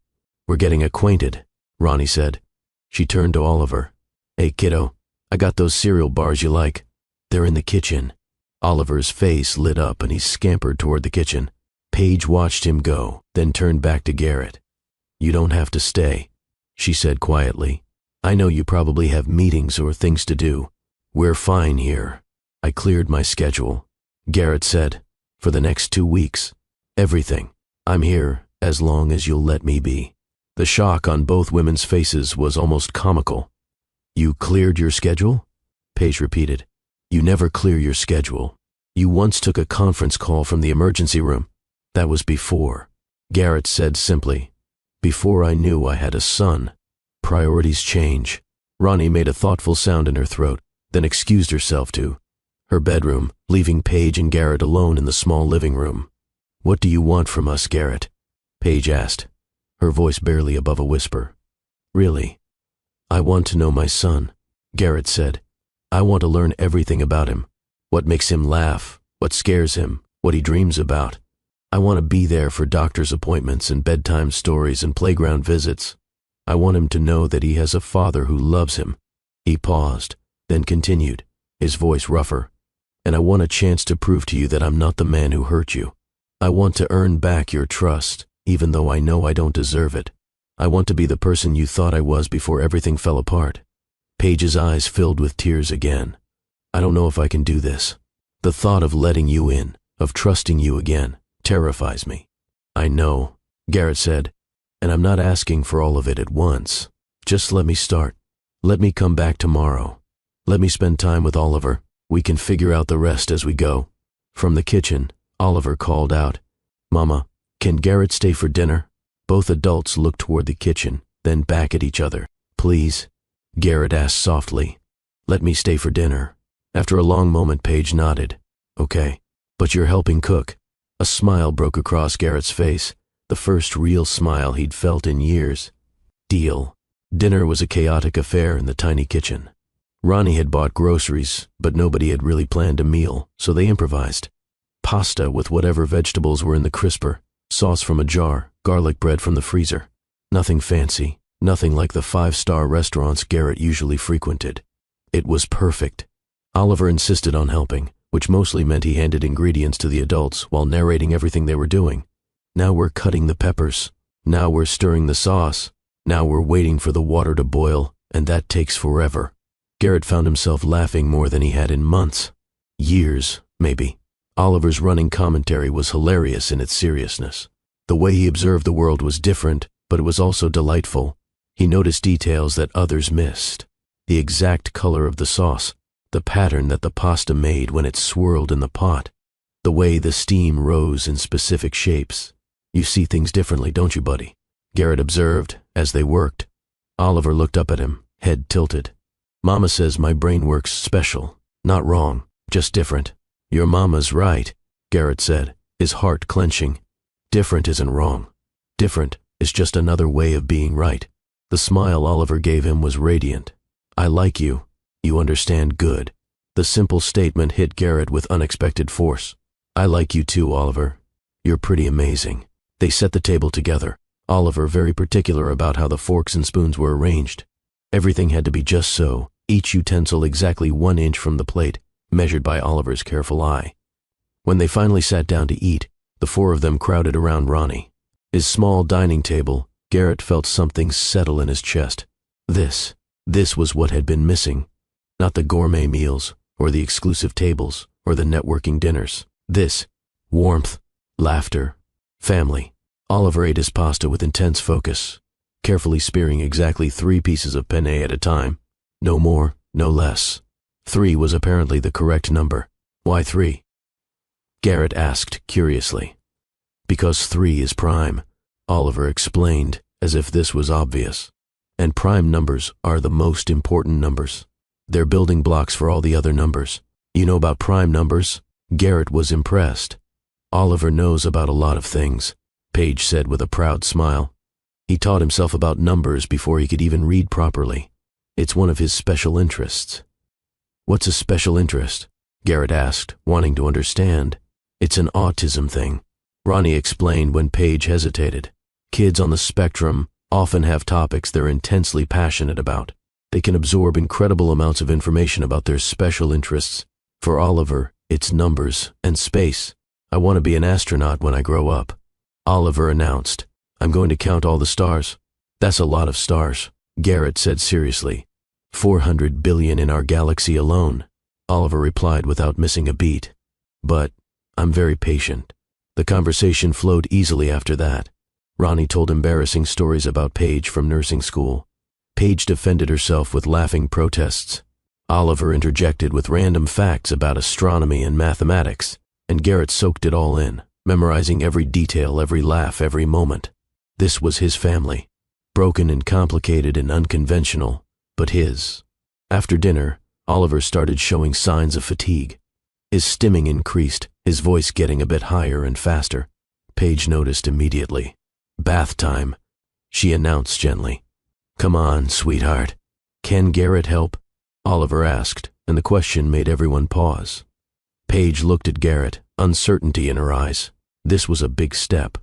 We're getting acquainted, Ronnie said. She turned to Oliver. Hey kiddo, I got those cereal bars you like. They're in the kitchen. Oliver's face lit up and he scampered toward the kitchen. Paige watched him go, then turned back to Garrett. You don't have to stay, she said quietly. I know you probably have meetings or things to do. We're fine here. I cleared my schedule, Garrett said. For the next 2 weeks. Everything. I'm here as long as you'll let me be. The shock on both women's faces was almost comical. You cleared your schedule? Paige repeated. You never clear your schedule. You once took a conference call from the emergency room. That was before. Garrett said simply. Before I knew I had a son. Priorities change. Ronnie made a thoughtful sound in her throat, then excused herself to her bedroom, leaving Paige and Garrett alone in the small living room. What do you want from us, Garrett? Paige asked, her voice barely above a whisper. Really? I want to know my son, Garrett said. I want to learn everything about him. What makes him laugh, what scares him, what he dreams about. I want to be there for doctor's appointments and bedtime stories and playground visits. I want him to know that he has a father who loves him. He paused, then continued, his voice rougher. And I want a chance to prove to you that I'm not the man who hurt you. I want to earn back your trust, even though I know I don't deserve it. I want to be the person you thought I was before everything fell apart. Paige's eyes filled with tears again. I don't know if I can do this. The thought of letting you in, of trusting you again, terrifies me. I know, Garrett said, and I'm not asking for all of it at once. Just let me start. Let me come back tomorrow. Let me spend time with Oliver. We can figure out the rest as we go. From the kitchen, Oliver called out, Mama, can Garrett stay for dinner? Both adults looked toward the kitchen, then back at each other. Please, Garrett asked softly. Let me stay for dinner. After a long moment, Paige nodded. Okay, but you're helping cook. A smile broke across Garrett's face, the first real smile he'd felt in years. Deal. Dinner was a chaotic affair in the tiny kitchen. Ronnie had bought groceries, but nobody had really planned a meal, so they improvised. Pasta with whatever vegetables were in the crisper, sauce from a jar, garlic bread from the freezer. Nothing fancy, nothing like the 5-star restaurants Garrett usually frequented. It was perfect. Oliver insisted on helping, which mostly meant he handed ingredients to the adults while narrating everything they were doing. Now we're cutting the peppers. Now we're stirring the sauce. Now we're waiting for the water to boil, and that takes forever. Garrett found himself laughing more than he had in months. Years, maybe. Oliver's running commentary was hilarious in its seriousness. The way he observed the world was different, but it was also delightful. He noticed details that others missed. The exact color of the sauce, the pattern that the pasta made when it swirled in the pot, the way the steam rose in specific shapes. You see things differently, don't you, buddy? Garrett observed as they worked. Oliver looked up at him, head tilted. Mama says my brain works special. Not wrong, just different. Your mama's right, Garrett said, his heart clenching. Different isn't wrong. Different is just another way of being right. The smile Oliver gave him was radiant. I like you. You understand good. The simple statement hit Garrett with unexpected force. I like you too, Oliver. You're pretty amazing. They set the table together, Oliver very particular about how the forks and spoons were arranged. Everything had to be just so, each utensil exactly 1 inch from the plate, measured by Oliver's careful eye. When they finally sat down to eat, the 4 of them crowded around Ronnie. His small dining table, Garrett felt something settle in his chest. This was what had been missing. Not the gourmet meals, or the exclusive tables, or the networking dinners. This: warmth, laughter, family. Oliver ate his pasta with intense focus, carefully spearing exactly 3 pieces of penne at a time. No more, no less. 3 was apparently the correct number. Why 3? Garrett asked curiously. Because 3 is prime, Oliver explained, as if this was obvious. And prime numbers are the most important numbers. They're building blocks for all the other numbers. You know about prime numbers? Garrett was impressed. Oliver knows about a lot of things, Paige said with a proud smile. He taught himself about numbers before he could even read properly. It's one of his special interests. What's a special interest? Garrett asked, wanting to understand. It's an autism thing, Ronnie explained when Paige hesitated. Kids on the spectrum often have topics they're intensely passionate about. They can absorb incredible amounts of information about their special interests. For Oliver, it's numbers and space. I want to be an astronaut when I grow up, Oliver announced. I'm going to count all the stars. That's a lot of stars, Garrett said seriously. 400 billion in our galaxy alone, Oliver replied without missing a beat. But I'm very patient. The conversation flowed easily after that. Ronnie told embarrassing stories about Paige from nursing school. Paige defended herself with laughing protests. Oliver interjected with random facts about astronomy and mathematics, and Garrett soaked it all in, memorizing every detail, every laugh, every moment. This was his family, broken and complicated and unconventional, but his. After dinner, Oliver started showing signs of fatigue. His stimming increased, his voice getting a bit higher and faster. Paige noticed immediately. Bath time, she announced gently. Come on, sweetheart. Can Garrett help? Oliver asked, and the question made everyone pause. Paige looked at Garrett, uncertainty in her eyes. This was a big step.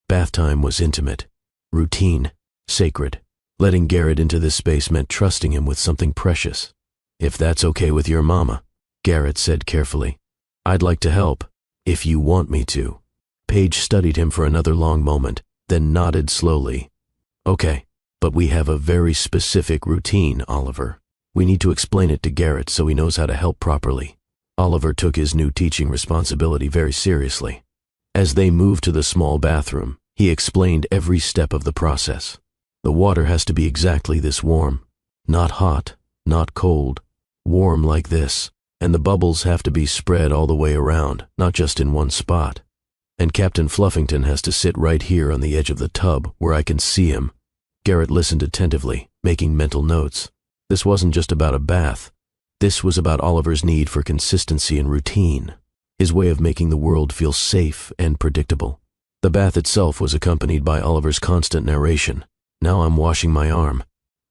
Bath time was intimate, routine, sacred. Letting Garrett into this space meant trusting him with something precious. If that's okay with your mama, Garrett said carefully. I'd like to help, if you want me to. Paige studied him for another long moment, then nodded slowly. Okay, but we have a very specific routine, Oliver. We need to explain it to Garrett so he knows how to help properly. Oliver took his new teaching responsibility very seriously. As they moved to the small bathroom, he explained every step of the process. The water has to be exactly this warm. Not hot, not cold. Warm like this. And the bubbles have to be spread all the way around, not just in one spot. And Captain Fluffington has to sit right here on the edge of the tub where I can see him. Garrett listened attentively, making mental notes. This wasn't just about a bath. This was about Oliver's need for consistency and routine, his way of making the world feel safe and predictable. The bath itself was accompanied by Oliver's constant narration. Now I'm washing my arm.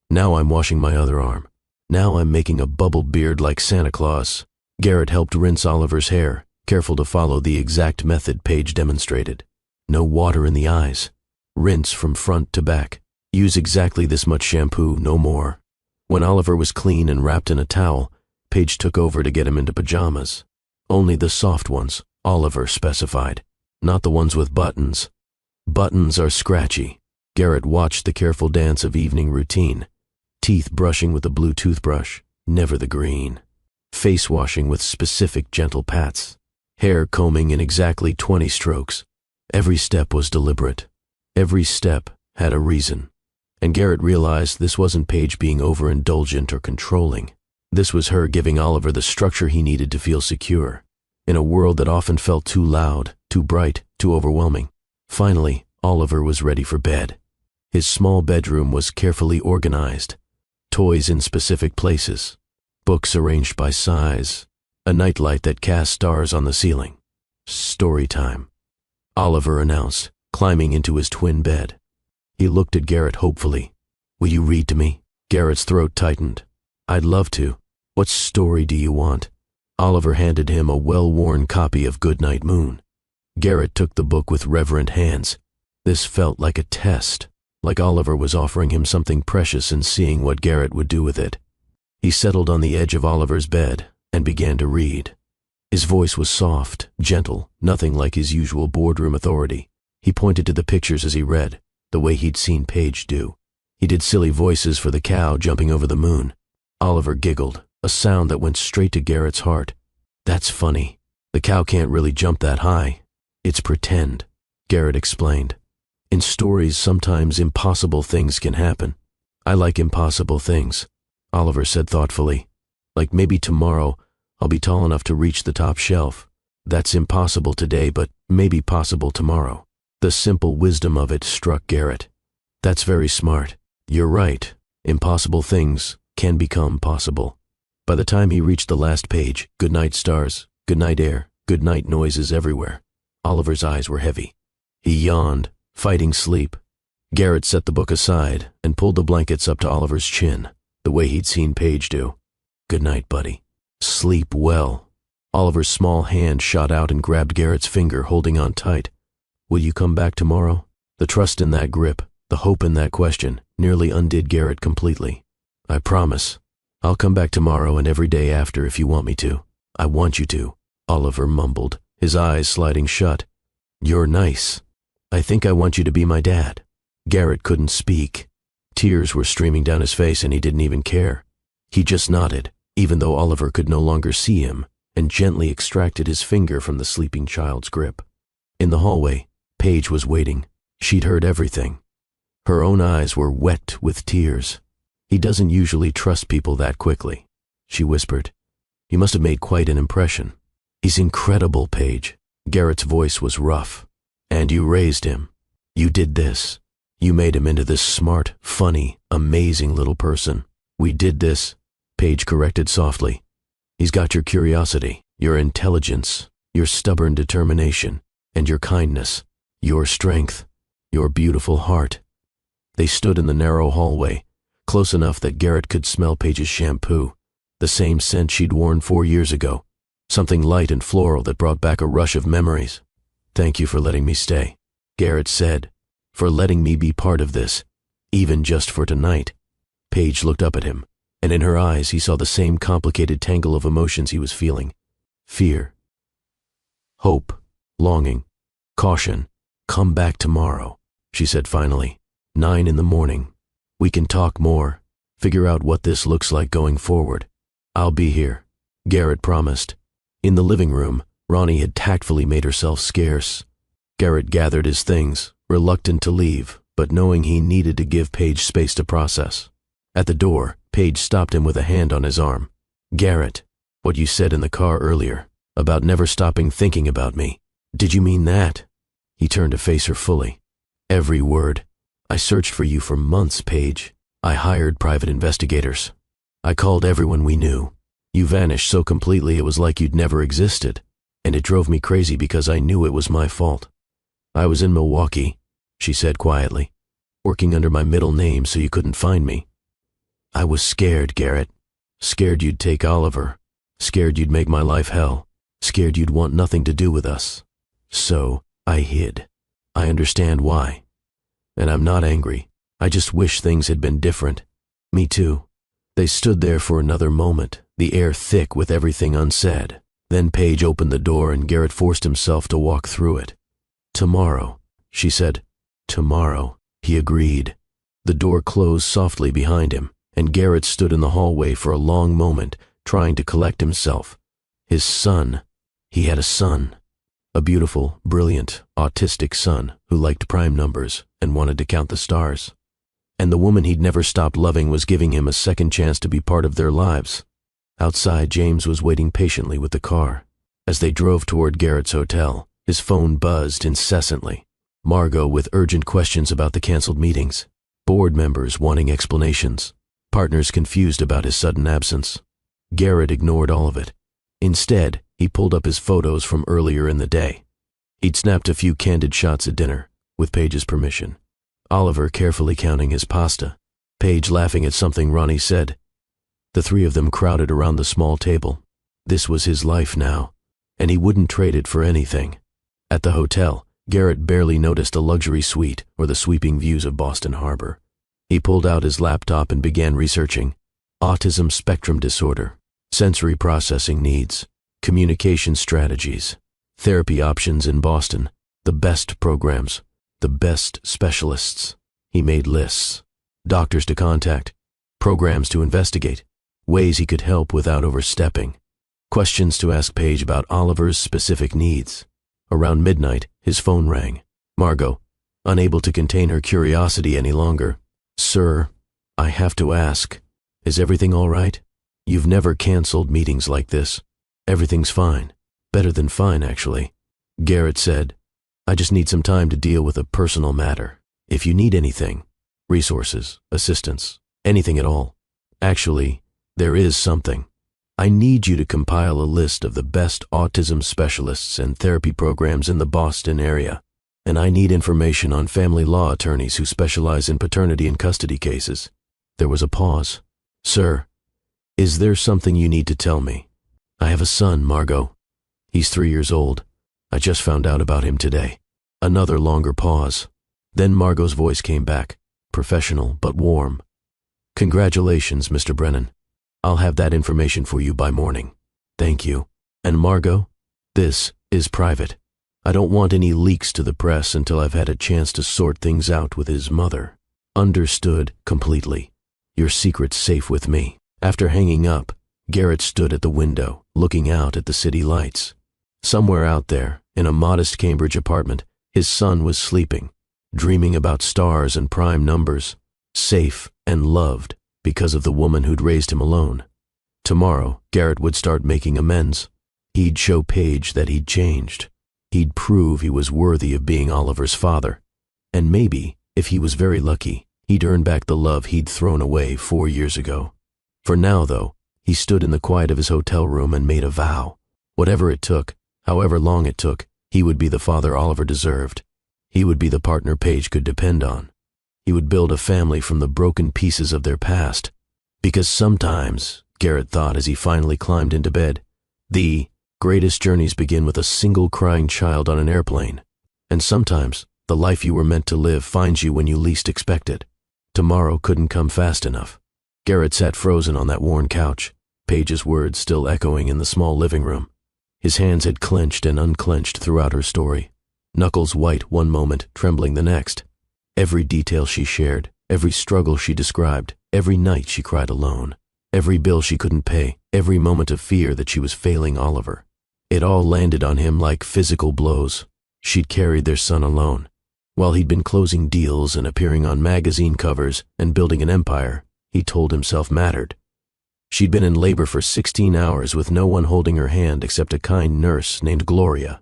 Now I'm washing my other arm. Now I'm making a bubble beard like Santa Claus. Garrett helped rinse Oliver's hair, careful to follow the exact method Paige demonstrated. No water in the eyes. Rinse from front to back. Use exactly this much shampoo, no more. When Oliver was clean and wrapped in a towel, Paige took over to get him into pajamas. Only the soft ones, Oliver specified, not the ones with buttons. Buttons are scratchy. Garrett watched the careful dance of evening routine. Teeth brushing with a blue toothbrush, never the green. Face washing with specific gentle pats. Hair combing in exactly 20 strokes. Every step was deliberate. Every step had a reason. And Garrett realized this wasn't Paige being overindulgent or controlling. This was her giving Oliver the structure he needed to feel secure, in a world that often felt too loud, too bright, too overwhelming. Finally, Oliver was ready for bed. His small bedroom was carefully organized. Toys in specific places. Books arranged by size. A nightlight that cast stars on the ceiling. Story time, Oliver announced, climbing into his twin bed. He looked at Garrett hopefully. Will you read to me? Garrett's throat tightened. I'd love to. What story do you want? Oliver handed him a well-worn copy of Goodnight Moon. Garrett took the book with reverent hands. This felt like a test, like Oliver was offering him something precious and seeing what Garrett would do with it. He settled on the edge of Oliver's bed and began to read. His voice was soft, gentle, nothing like his usual boardroom authority. He pointed to the pictures as he read, the way he'd seen Paige do. He did silly voices for the cow jumping over the moon. Oliver giggled, a sound that went straight to Garrett's heart. That's funny. The cow can't really jump that high. It's pretend, Garrett explained. In stories, sometimes impossible things can happen. I like impossible things, Oliver said thoughtfully. Like maybe tomorrow, I'll be tall enough to reach the top shelf. That's impossible today, but maybe possible tomorrow. The simple wisdom of it struck Garrett. That's very smart. You're right. Impossible things can become possible. By the time he reached the last page, "Goodnight stars, goodnight air, goodnight noises everywhere," Oliver's eyes were heavy. He yawned, fighting sleep. Garrett set the book aside and pulled the blankets up to Oliver's chin, the way he'd seen Paige do. "Good night, buddy. Sleep well." Oliver's small hand shot out and grabbed Garrett's finger, holding on tight. "Will you come back tomorrow?" The trust in that grip, the hope in that question, nearly undid Garrett completely. "I promise. I'll come back tomorrow and every day after if you want me to. I want you to," Oliver mumbled, his eyes sliding shut. "You're nice. I think I want you to be my dad." Garrett couldn't speak. Tears were streaming down his face and he didn't even care. He just nodded, even though Oliver could no longer see him, and gently extracted his finger from the sleeping child's grip. In the hallway, Paige was waiting. She'd heard everything. Her own eyes were wet with tears. "He doesn't usually trust people that quickly," she whispered. "You must have made quite an impression." "He's incredible, Paige." Garrett's voice was rough. "And you raised him. You did this. You made him into this smart, funny, amazing little person." "We did this," Paige corrected softly. "He's got your curiosity, your intelligence, your stubborn determination, and your kindness, your strength, your beautiful heart." They stood in the narrow hallway, close enough that Garrett could smell Paige's shampoo, the same scent she'd worn 4 years ago, something light and floral that brought back a rush of memories. "Thank you for letting me stay," Garrett said, "for letting me be part of this, even just for tonight." Paige looked up at him, and in her eyes he saw the same complicated tangle of emotions he was feeling. Fear, hope, longing, caution. "Come back tomorrow," she said finally. 9 in the morning. "We can talk more, figure out what this looks like going forward." "I'll be here," Garrett promised. In the living room, Ronnie had tactfully made herself scarce. Garrett gathered his things, reluctant to leave, but knowing he needed to give Paige space to process. At the door, Paige stopped him with a hand on his arm. "Garrett, what you said in the car earlier, about never stopping thinking about me, did you mean that?" He turned to face her fully. "Every word. I searched for you for months, Paige. I hired private investigators. I called everyone we knew. You vanished so completely it was like you'd never existed, and it drove me crazy because I knew it was my fault. I was in Milwaukee," she said quietly, "working under my middle name so you couldn't find me. I was scared, Garrett. Scared you'd take Oliver. Scared you'd make my life hell. Scared you'd want nothing to do with us. So I hid. I understand why. And I'm not angry. I just wish things had been different." "Me too." They stood there for another moment, the air thick with everything unsaid. Then Paige opened the door and Garrett forced himself to walk through it. "Tomorrow," she said. "Tomorrow," he agreed. The door closed softly behind him, and Garrett stood in the hallway for a long moment, trying to collect himself. His son. He had a son. A beautiful, brilliant, autistic son who liked prime numbers and wanted to count the stars. And the woman he'd never stopped loving was giving him a second chance to be part of their lives. Outside, James was waiting patiently with the car. As they drove toward Garrett's hotel, his phone buzzed incessantly. Margot with urgent questions about the canceled meetings. Board members wanting explanations. Partners confused about his sudden absence. Garrett ignored all of it. Instead, he pulled up his photos from earlier in the day. He'd snapped a few candid shots at dinner, with Paige's permission. Oliver carefully counting his pasta. Paige laughing at something Ronnie said. The three of them crowded around the small table. This was his life now, and he wouldn't trade it for anything. At the hotel, Garrett barely noticed a luxury suite or the sweeping views of Boston Harbor. He pulled out his laptop and began researching. Autism spectrum disorder, sensory processing needs, communication strategies, therapy options in Boston, the best programs, the best specialists. He made lists. Doctors to contact, programs to investigate, ways he could help without overstepping, questions to ask Paige about Oliver's specific needs. Around midnight, his phone rang. Margot, unable to contain her curiosity any longer. "Sir, I have to ask, is everything all right? You've never canceled meetings like this." "Everything's fine. Better than fine, actually," Garrett said. "I just need some time to deal with a personal matter. If you need anything, resources, assistance, anything at all. Actually, there is something. I need you to compile a list of the best autism specialists and therapy programs in the Boston area, and I need information on family law attorneys who specialize in paternity and custody cases." There was a pause. "Sir, is there something you need to tell me?" "I have a son, Margot. He's 3 years old. I just found out about him today." Another longer pause. Then Margot's voice came back, professional but warm. "Congratulations, Mr. Brennan. I'll have that information for you by morning." "Thank you. And Margot, this is private. I don't want any leaks to the press until I've had a chance to sort things out with his mother." "Understood completely. Your secret's safe with me." After hanging up, Garrett stood at the window, looking out at the city lights. Somewhere out there, in a modest Cambridge apartment, his son was sleeping, dreaming about stars and prime numbers, safe and loved because of the woman who'd raised him alone. Tomorrow, Garrett would start making amends. He'd show Paige that he'd changed. He'd prove he was worthy of being Oliver's father. And maybe, if he was very lucky, he'd earn back the love he'd thrown away 4 years ago. For now, though, he stood in the quiet of his hotel room and made a vow. Whatever it took, however long it took, he would be the father Oliver deserved. He would be the partner Paige could depend on. He would build a family from the broken pieces of their past. Because sometimes, Garrett thought as he finally climbed into bed, the greatest journeys begin with a single crying child on an airplane. And sometimes, the life you were meant to live finds you when you least expect it. Tomorrow couldn't come fast enough. Garrett sat frozen on that worn couch, Paige's words still echoing in the small living room. His hands had clenched and unclenched throughout her story, knuckles white one moment, trembling the next. Every detail she shared, every struggle she described, every night she cried alone, every bill she couldn't pay, every moment of fear that she was failing Oliver. It all landed on him like physical blows. She'd carried their son alone. While he'd been closing deals and appearing on magazine covers and building an empire, he told himself mattered. She'd been in labor for 16 hours with no one holding her hand except a kind nurse named Gloria.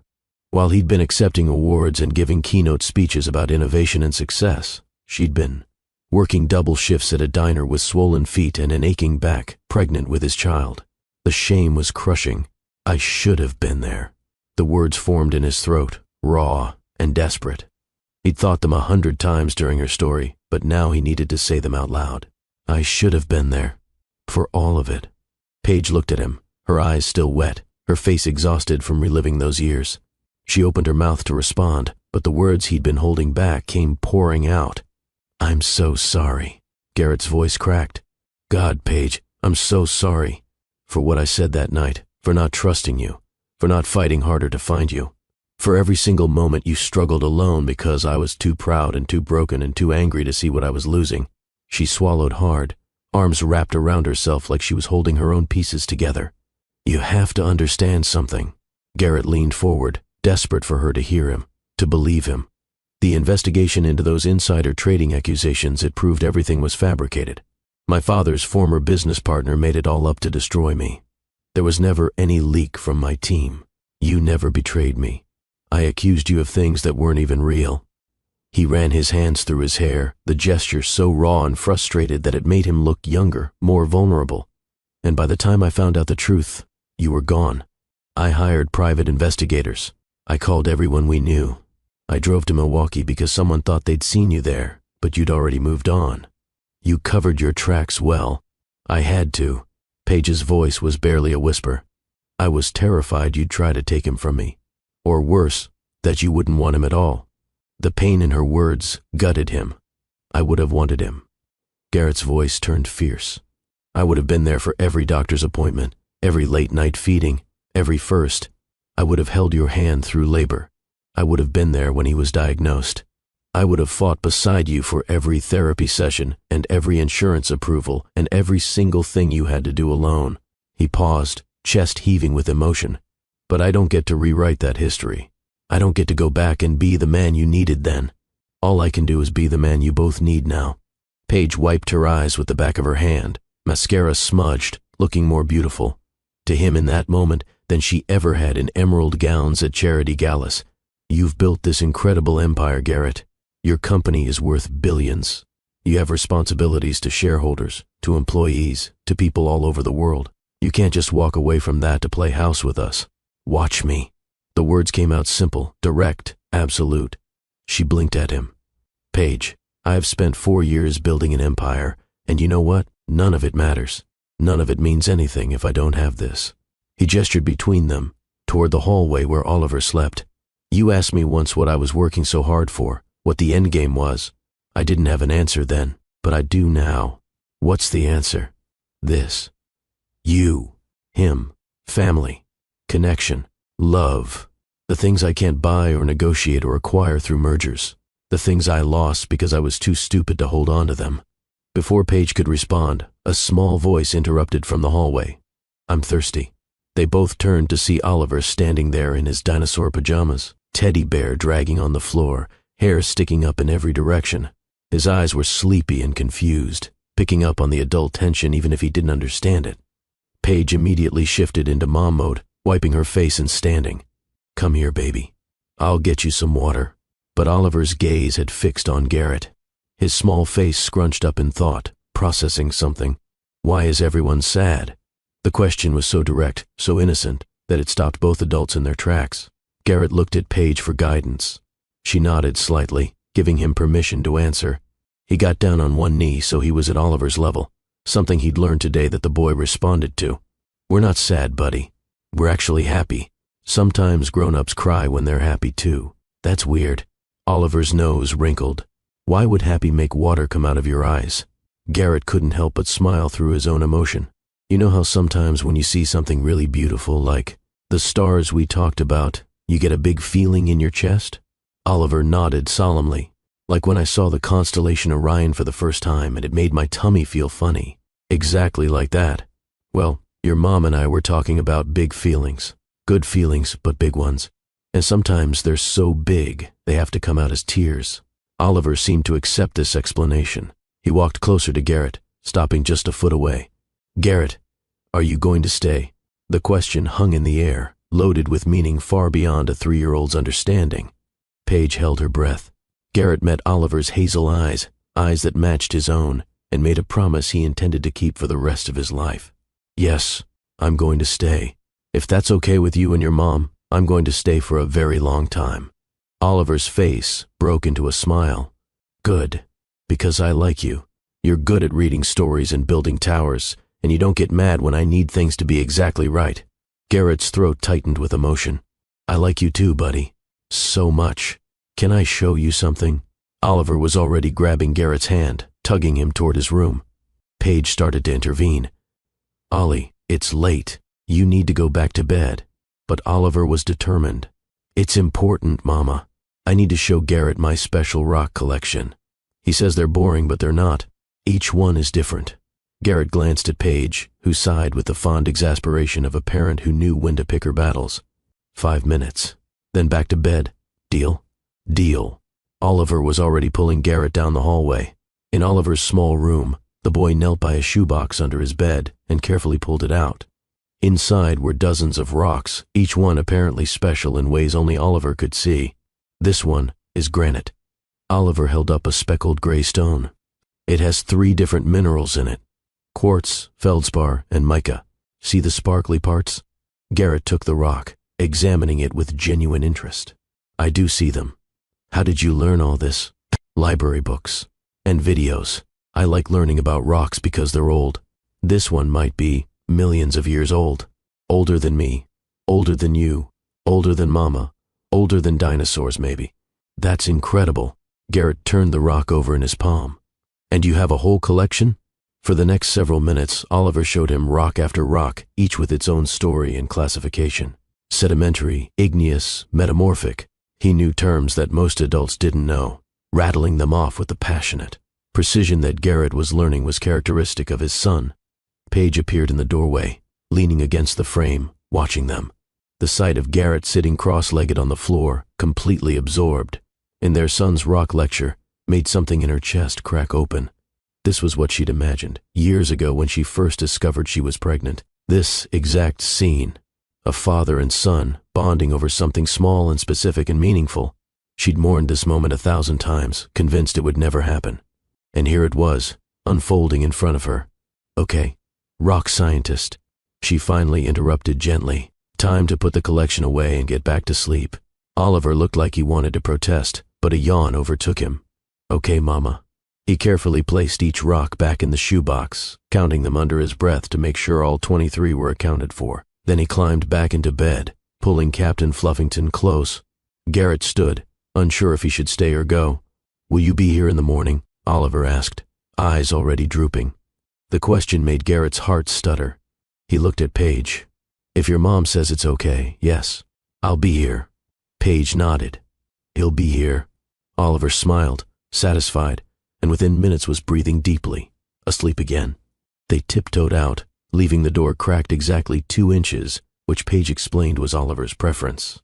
While he'd been accepting awards and giving keynote speeches about innovation and success, she'd been working double shifts at a diner with swollen feet and an aching back, pregnant with his child. The shame was crushing. "I should have been there." The words formed in his throat, raw and desperate. He'd thought them 100 times during her story, but now he needed to say them out loud. "I should have been there. For all of it." Paige looked at him, her eyes still wet, her face exhausted from reliving those years. She opened her mouth to respond, but the words he'd been holding back came pouring out. "I'm so sorry." Garrett's voice cracked. "God, Paige, I'm so sorry. For what I said that night, for not trusting you, for not fighting harder to find you. For every single moment you struggled alone because I was too proud and too broken and too angry to see what I was losing." She swallowed hard, arms wrapped around herself like she was holding her own pieces together. "You have to understand something." Garrett leaned forward, desperate for her to hear him, to believe him. The investigation into those insider trading accusations had proved everything was fabricated. My father's former business partner made it all up to destroy me. There was never any leak from my team. You never betrayed me. I accused you of things that weren't even real. He ran his hands through his hair, the gesture so raw and frustrated that it made him look younger, more vulnerable. And by the time I found out the truth, you were gone. I hired private investigators. I called everyone we knew. I drove to Milwaukee because someone thought they'd seen you there, but you'd already moved on. You covered your tracks well. I had to." Paige's voice was barely a whisper. "I was terrified you'd try to take him from me. Or worse, that you wouldn't want him at all." The pain in her words gutted him. "I would have wanted him." Garrett's voice turned fierce. "I would have been there for every doctor's appointment, every late-night feeding, every first. I would have held your hand through labor. I would have been there when he was diagnosed. I would have fought beside you for every therapy session and every insurance approval and every single thing you had to do alone." He paused, chest heaving with emotion. "But I don't get to rewrite that history. I don't get to go back and be the man you needed then. All I can do is be the man you both need now." Paige wiped her eyes with the back of her hand, mascara smudged, looking more beautiful to him in that moment than she ever had in emerald gowns at charity galas. "You've built this incredible empire, Garrett. Your company is worth billions. You have responsibilities to shareholders, to employees, to people all over the world. You can't just walk away from that to play house with us. Watch me." The words came out simple, direct, absolute. She blinked at him. "Paige, I have spent 4 years building an empire, and you know what? None of it matters. None of it means anything if I don't have this." He gestured between them, toward the hallway where Oliver slept. "You asked me once what I was working so hard for, what the end game was. I didn't have an answer then, but I do now. What's the answer? This. You, him, family, connection, love. The things I can't buy or negotiate or acquire through mergers. The things I lost because I was too stupid to hold on to them." Before Paige could respond, a small voice interrupted from the hallway. "I'm thirsty." They both turned to see Oliver standing there in his dinosaur pajamas, teddy bear dragging on the floor, hair sticking up in every direction. His eyes were sleepy and confused, picking up on the adult tension even if he didn't understand it. Paige immediately shifted into mom mode, wiping her face and standing. "Come here, baby. I'll get you some water." But Oliver's gaze had fixed on Garrett. His small face scrunched up in thought, processing something. Why is everyone sad? The question was so direct, so innocent, that it stopped both adults in their tracks. Garrett looked at Paige for guidance. She nodded slightly, giving him permission to answer. He got down on one knee so he was at Oliver's level, something he'd learned today that the boy responded to. "We're not sad, buddy. We're actually happy. Sometimes grown-ups cry when they're happy too. That's weird." Oliver's nose wrinkled. Why would happy make water come out of your eyes? Garrett couldn't help but smile through his own emotion. You know how sometimes when you see something really beautiful, like the stars we talked about, you get a big feeling in your chest? Oliver nodded solemnly, like when I saw the constellation Orion for the first time and it made my tummy feel funny. Exactly like that. Well, your mom and I were talking about big feelings. Good feelings, but big ones. And sometimes they're so big, they have to come out as tears. Oliver seemed to accept this explanation. He walked closer to Garrett, stopping just a foot away. "Garrett, are you going to stay?" The question hung in the air, loaded with meaning far beyond a 3-year-old's understanding. Paige held her breath. Garrett met Oliver's hazel eyes, eyes that matched his own, and made a promise he intended to keep for the rest of his life. "Yes, I'm going to stay. If that's okay with you and your mom, I'm going to stay for a very long time." Oliver's face broke into a smile. "Good, because I like you. You're good at reading stories and building towers, and you don't get mad when I need things to be exactly right." Garrett's throat tightened with emotion. "I like you too, buddy. So much. Can I show you something?" Oliver was already grabbing Garrett's hand, tugging him toward his room. Paige started to intervene. "Ollie, it's late. You need to go back to bed." But Oliver was determined. "It's important, Mama. I need to show Garrett my special rock collection. He says they're boring, but they're not. Each one is different." Garrett glanced at Paige, who sighed with the fond exasperation of a parent who knew when to pick her battles. 5 minutes. Then back to bed. Deal? Deal. Oliver was already pulling Garrett down the hallway. In Oliver's small room, the boy knelt by a shoebox under his bed and carefully pulled it out. Inside were dozens of rocks, each one apparently special in ways only Oliver could see. "This one is granite." Oliver held up a speckled gray stone. "It has 3 different minerals in it. Quartz, feldspar, and mica. See the sparkly parts?" Garrett took the rock, examining it with genuine interest. "I do see them. How did you learn all this?" "Library books. And videos. I like learning about rocks because they're old. This one might be millions of years old. Older than me. Older than you. Older than Mama. Older than dinosaurs, maybe." "That's incredible." Garrett turned the rock over in his palm. "And you have a whole collection?" For the next several minutes, Oliver showed him rock after rock, each with its own story and classification. Sedimentary, igneous, metamorphic. He knew terms that most adults didn't know. rattling them off with the passionate precision that Garrett was learning was characteristic of his son. Paige appeared in the doorway, leaning against the frame, watching them. The sight of Garrett sitting cross-legged on the floor, completely absorbed in their son's rock lecture, made something in her chest crack open. This was what she'd imagined years ago when she first discovered she was pregnant. This exact scene, a father and son bonding over something small and specific and meaningful. She'd mourned this moment 1,000 times, convinced it would never happen. And here it was, unfolding in front of her. Okay, rock scientist. She finally interrupted gently. Time to put the collection away and get back to sleep. Oliver looked like he wanted to protest, but a yawn overtook him. Okay, Mama. He carefully placed each rock back in the shoebox, counting them under his breath to make sure all 23 were accounted for. Then he climbed back into bed, pulling Captain Fluffington close. Garrett stood, unsure if he should stay or go. Will you be here in the morning? Oliver asked, eyes already drooping. The question made Garrett's heart stutter. He looked at Paige. If your mom says it's okay, yes, I'll be here. Paige nodded. He'll be here. Oliver smiled, satisfied, and within minutes was breathing deeply, asleep again. They tiptoed out, leaving the door cracked exactly 2 inches, which Paige explained was Oliver's preference.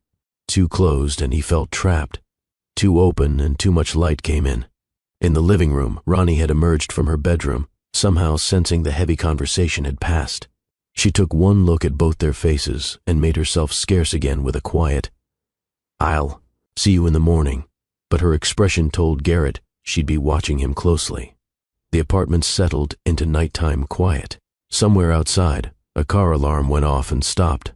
Too closed and he felt trapped. Too open and too much light came in. In the living room, Ronnie had emerged from her bedroom, somehow sensing the heavy conversation had passed. She took one look at both their faces and made herself scarce again with a quiet, "I'll see you in the morning," but her expression told Garrett she'd be watching him closely. The apartment settled into nighttime quiet. Somewhere outside, a car alarm went off and stopped.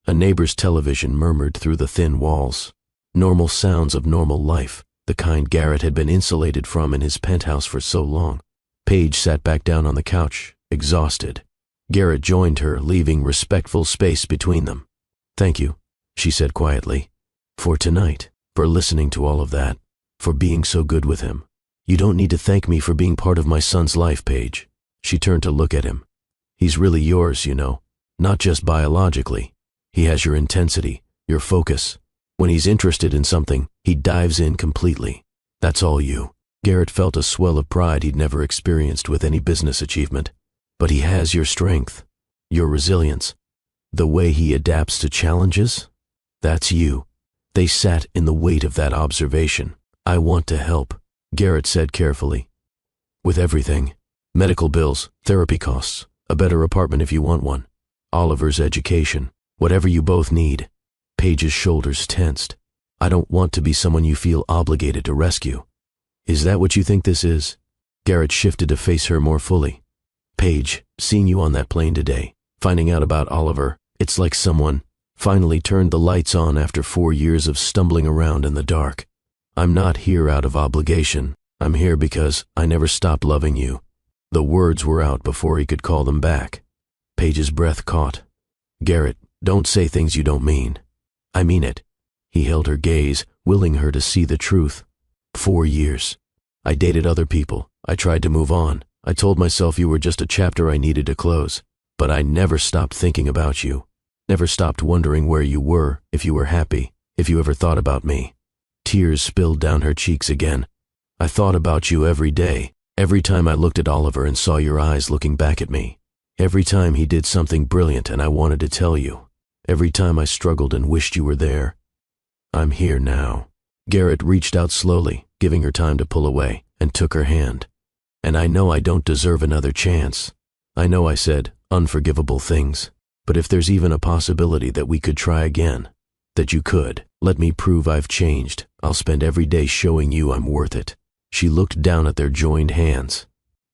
A neighbor's television murmured through the thin walls. Normal sounds of normal life, the kind Garrett had been insulated from in his penthouse for so long. Paige sat back down on the couch, exhausted. Garrett joined her, leaving respectful space between them. "Thank you," she said quietly, "for tonight, for listening to all of that, for being so good with him. You don't need to thank me for being part of my son's life, Paige." She turned to look at him. "He's really yours, you know, not just biologically. He has your intensity, your focus. When he's interested in something, he dives in completely. That's all you." Garrett felt a swell of pride he'd never experienced with any business achievement. "But he has your strength, your resilience. The way he adapts to challenges, that's you." They sat in the weight of that observation. "I want to help," Garrett said carefully. "With everything. Medical bills, therapy costs, a better apartment if you want one, Oliver's education, whatever you both need." Paige's shoulders tensed. "I don't want to be someone you feel obligated to rescue." "Is that what you think this is?" Garrett shifted to face her more fully. "Paige, seeing you on that plane today, finding out about Oliver, it's like someone finally turned the lights on after 4 years of stumbling around in the dark. I'm not here out of obligation. I'm here because I never stopped loving you." The words were out before he could call them back. Paige's breath caught. "Garrett, don't say things you don't mean." "I mean it." He held her gaze, willing her to see the truth. 4 years. I dated other people. I tried to move on. I told myself you were just a chapter I needed to close. But I never stopped thinking about you. Never stopped wondering where you were, if you were happy, if you ever thought about me. Tears spilled down her cheeks again. "I thought about you every day. Every time I looked at Oliver and saw your eyes looking back at me. Every time he did something brilliant and I wanted to tell you. Every time I struggled and wished you were there. I'm here now." Garrett reached out slowly, giving her time to pull away, and took her hand. "And I know I don't deserve another chance. I know I said unforgivable things. But if there's even a possibility that we could try again, that you could, let me prove I've changed. I'll spend every day showing you I'm worth it." She looked down at their joined hands.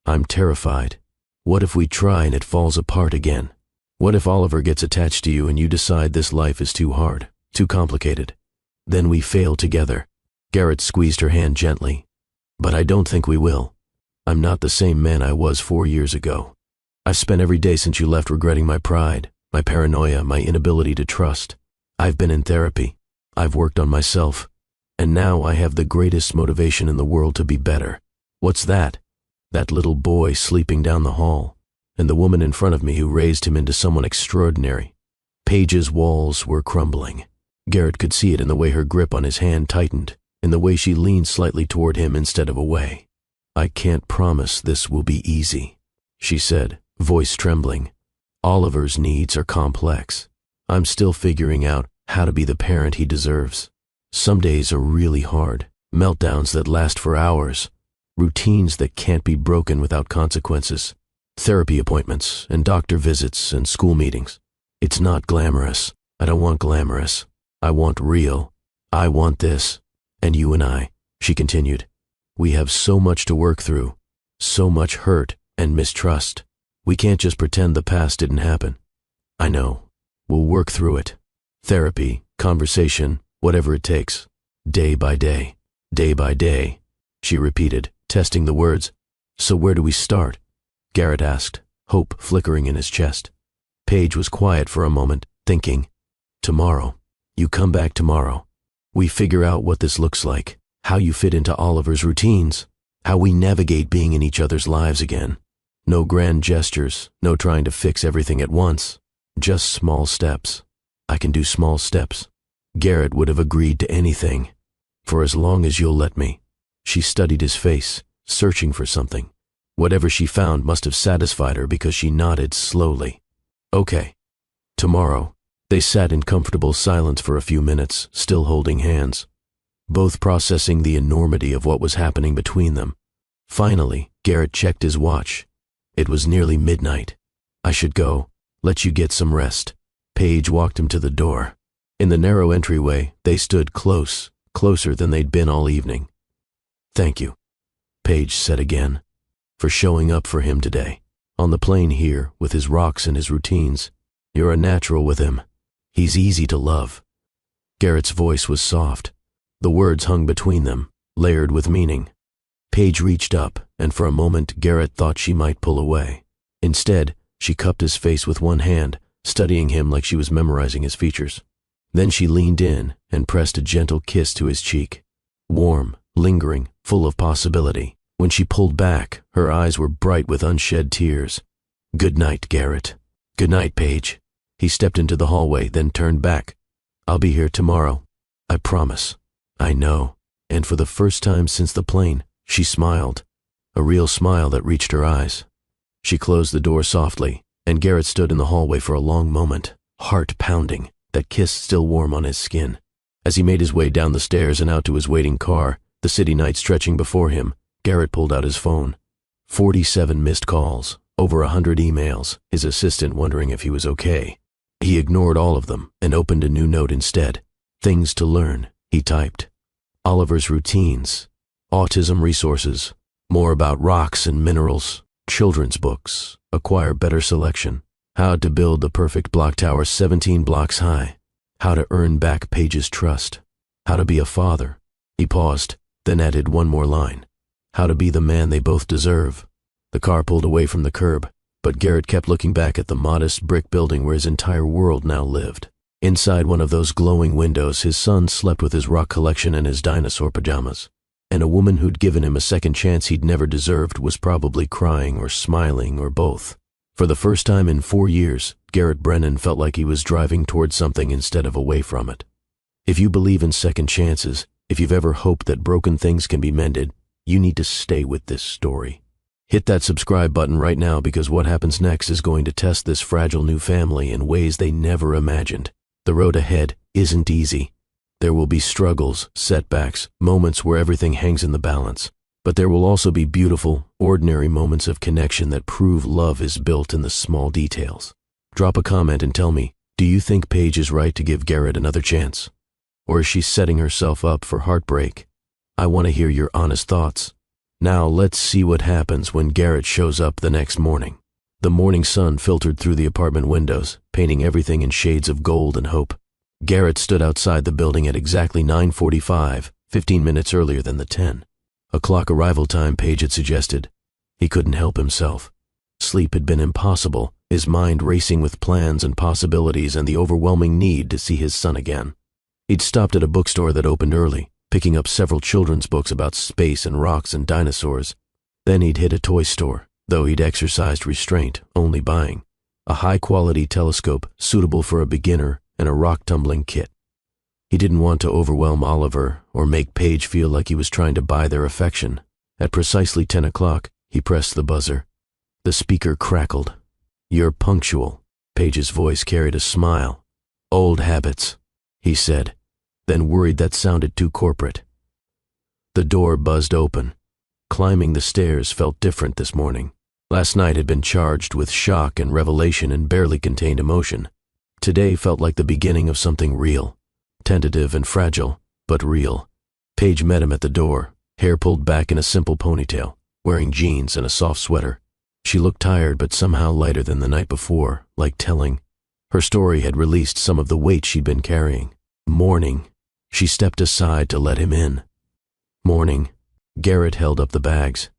"I'm terrified. What if we try and it falls apart again? What if Oliver gets attached to you and you decide this life is too hard, too complicated? Then we fail together." Garrett squeezed her hand gently. "But I don't think we will. I'm not the same man I was 4 years ago. I've spent every day since you left regretting my pride, my paranoia, my inability to trust. I've been in therapy. I've worked on myself. And now I have the greatest motivation in the world to be better. What's that? That little boy sleeping down the hall, and the woman in front of me who raised him into someone extraordinary." Paige's walls were crumbling. Garrett could see it in the way her grip on his hand tightened, in the way she leaned slightly toward him instead of away. "I can't promise this will be easy," she said, voice trembling. "Oliver's needs are complex. I'm still figuring out how to be the parent he deserves. Some days are really hard, meltdowns that last for hours, routines that can't be broken without consequences, therapy appointments and doctor visits and school meetings. It's not glamorous. I don't want glamorous. I want real. I want this. And you and I," she continued, "we have so much to work through, so much hurt and mistrust. We can't just pretend the past didn't happen. I know. We'll work through it. Therapy, conversation, whatever it takes. Day by day, day by day," she repeated, testing the words. "So where do we start?" Garrett asked, hope flickering in his chest. Paige was quiet for a moment, thinking. "Tomorrow. You come back tomorrow. We figure out what this looks like, how you fit into Oliver's routines, how we navigate being in each other's lives again. No grand gestures, no trying to fix everything at once. Just small steps. I can do small steps." Garrett would have agreed to anything. "For as long as you'll let me." She studied his face, searching for something. Whatever she found must have satisfied her because she nodded slowly. "Okay. Tomorrow." They sat in comfortable silence for a few minutes, still holding hands, both processing the enormity of what was happening between them. Finally, Garrett checked his watch. It was nearly midnight. "I should go. Let you get some rest." Paige walked him to the door. In the narrow entryway, they stood close, closer than they'd been all evening. "Thank you," Paige said again, "for showing up for him today. On the plane here, with his rocks and his routines. You're a natural with him. He's easy to love." Garrett's voice was soft. The words hung between them, layered with meaning. Paige reached up, and for a moment Garrett thought she might pull away. Instead, she cupped his face with one hand, studying him like she was memorizing his features. Then she leaned in and pressed a gentle kiss to his cheek. Warm, lingering, full of possibility. When she pulled back, her eyes were bright with unshed tears. "Good night, Garrett." "Good night, Paige." He stepped into the hallway, then turned back. "I'll be here tomorrow. I promise." "I know." And for the first time since the plane, she smiled. A real smile that reached her eyes. She closed the door softly, and Garrett stood in the hallway for a long moment, heart pounding, that kiss still warm on his skin. As he made his way down the stairs and out to his waiting car, the city night stretching before him, Garrett pulled out his phone. 47 missed calls, over 100 emails, his assistant wondering if he was okay. He ignored all of them and opened a new note instead. "Things to learn," he typed. Oliver's routines, autism resources, more about rocks and minerals, children's books, acquire better selection, how to build the perfect block tower 17 blocks high, how to earn back Paige's trust, how to be a father. He paused, then added one more line. How to be the man they both deserve. The car pulled away from the curb, but Garrett kept looking back at the modest brick building where his entire world now lived. Inside one of those glowing windows, his son slept with his rock collection and his dinosaur pajamas. And a woman who'd given him a second chance he'd never deserved was probably crying or smiling or both. For the first time in 4 years, Garrett Brennan felt like he was driving towards something instead of away from it. If you believe in second chances, if you've ever hoped that broken things can be mended, you need to stay with this story. Hit that subscribe button right now because what happens next is going to test this fragile new family in ways they never imagined. The road ahead isn't easy. There will be struggles, setbacks, moments where everything hangs in the balance. But there will also be beautiful, ordinary moments of connection that prove love is built in the small details. Drop a comment and tell me, do you think Paige is right to give Garrett another chance? Or is she setting herself up for heartbreak? I want to hear your honest thoughts. Now let's see what happens when Garrett shows up the next morning. The morning sun filtered through the apartment windows, painting everything in shades of gold and hope. Garrett stood outside the building at exactly 9:45, 15 minutes earlier than the 10 o'clock arrival time Paige had suggested. He couldn't help himself. Sleep had been impossible, his mind racing with plans and possibilities and the overwhelming need to see his son again. He'd stopped at a bookstore that opened early, picking up several children's books about space and rocks and dinosaurs. Then he'd hit a toy store, though he'd exercised restraint, only buying a high-quality telescope suitable for a beginner and a rock-tumbling kit. He didn't want to overwhelm Oliver or make Paige feel like he was trying to buy their affection. At precisely 10 o'clock, he pressed the buzzer. The speaker crackled. "You're punctual." Paige's voice carried a smile. "Old habits," he said, then worried that sounded too corporate. The door buzzed open. Climbing the stairs felt different this morning. Last night had been charged with shock and revelation and barely contained emotion. Today felt like the beginning of something real. Tentative and fragile, but real. Paige met him at the door, hair pulled back in a simple ponytail, wearing jeans and a soft sweater. She looked tired but somehow lighter than the night before, like telling. Her story had released some of the weight she'd been carrying. "Morning." She stepped aside to let him in. "Morning." Garrett held up the bags.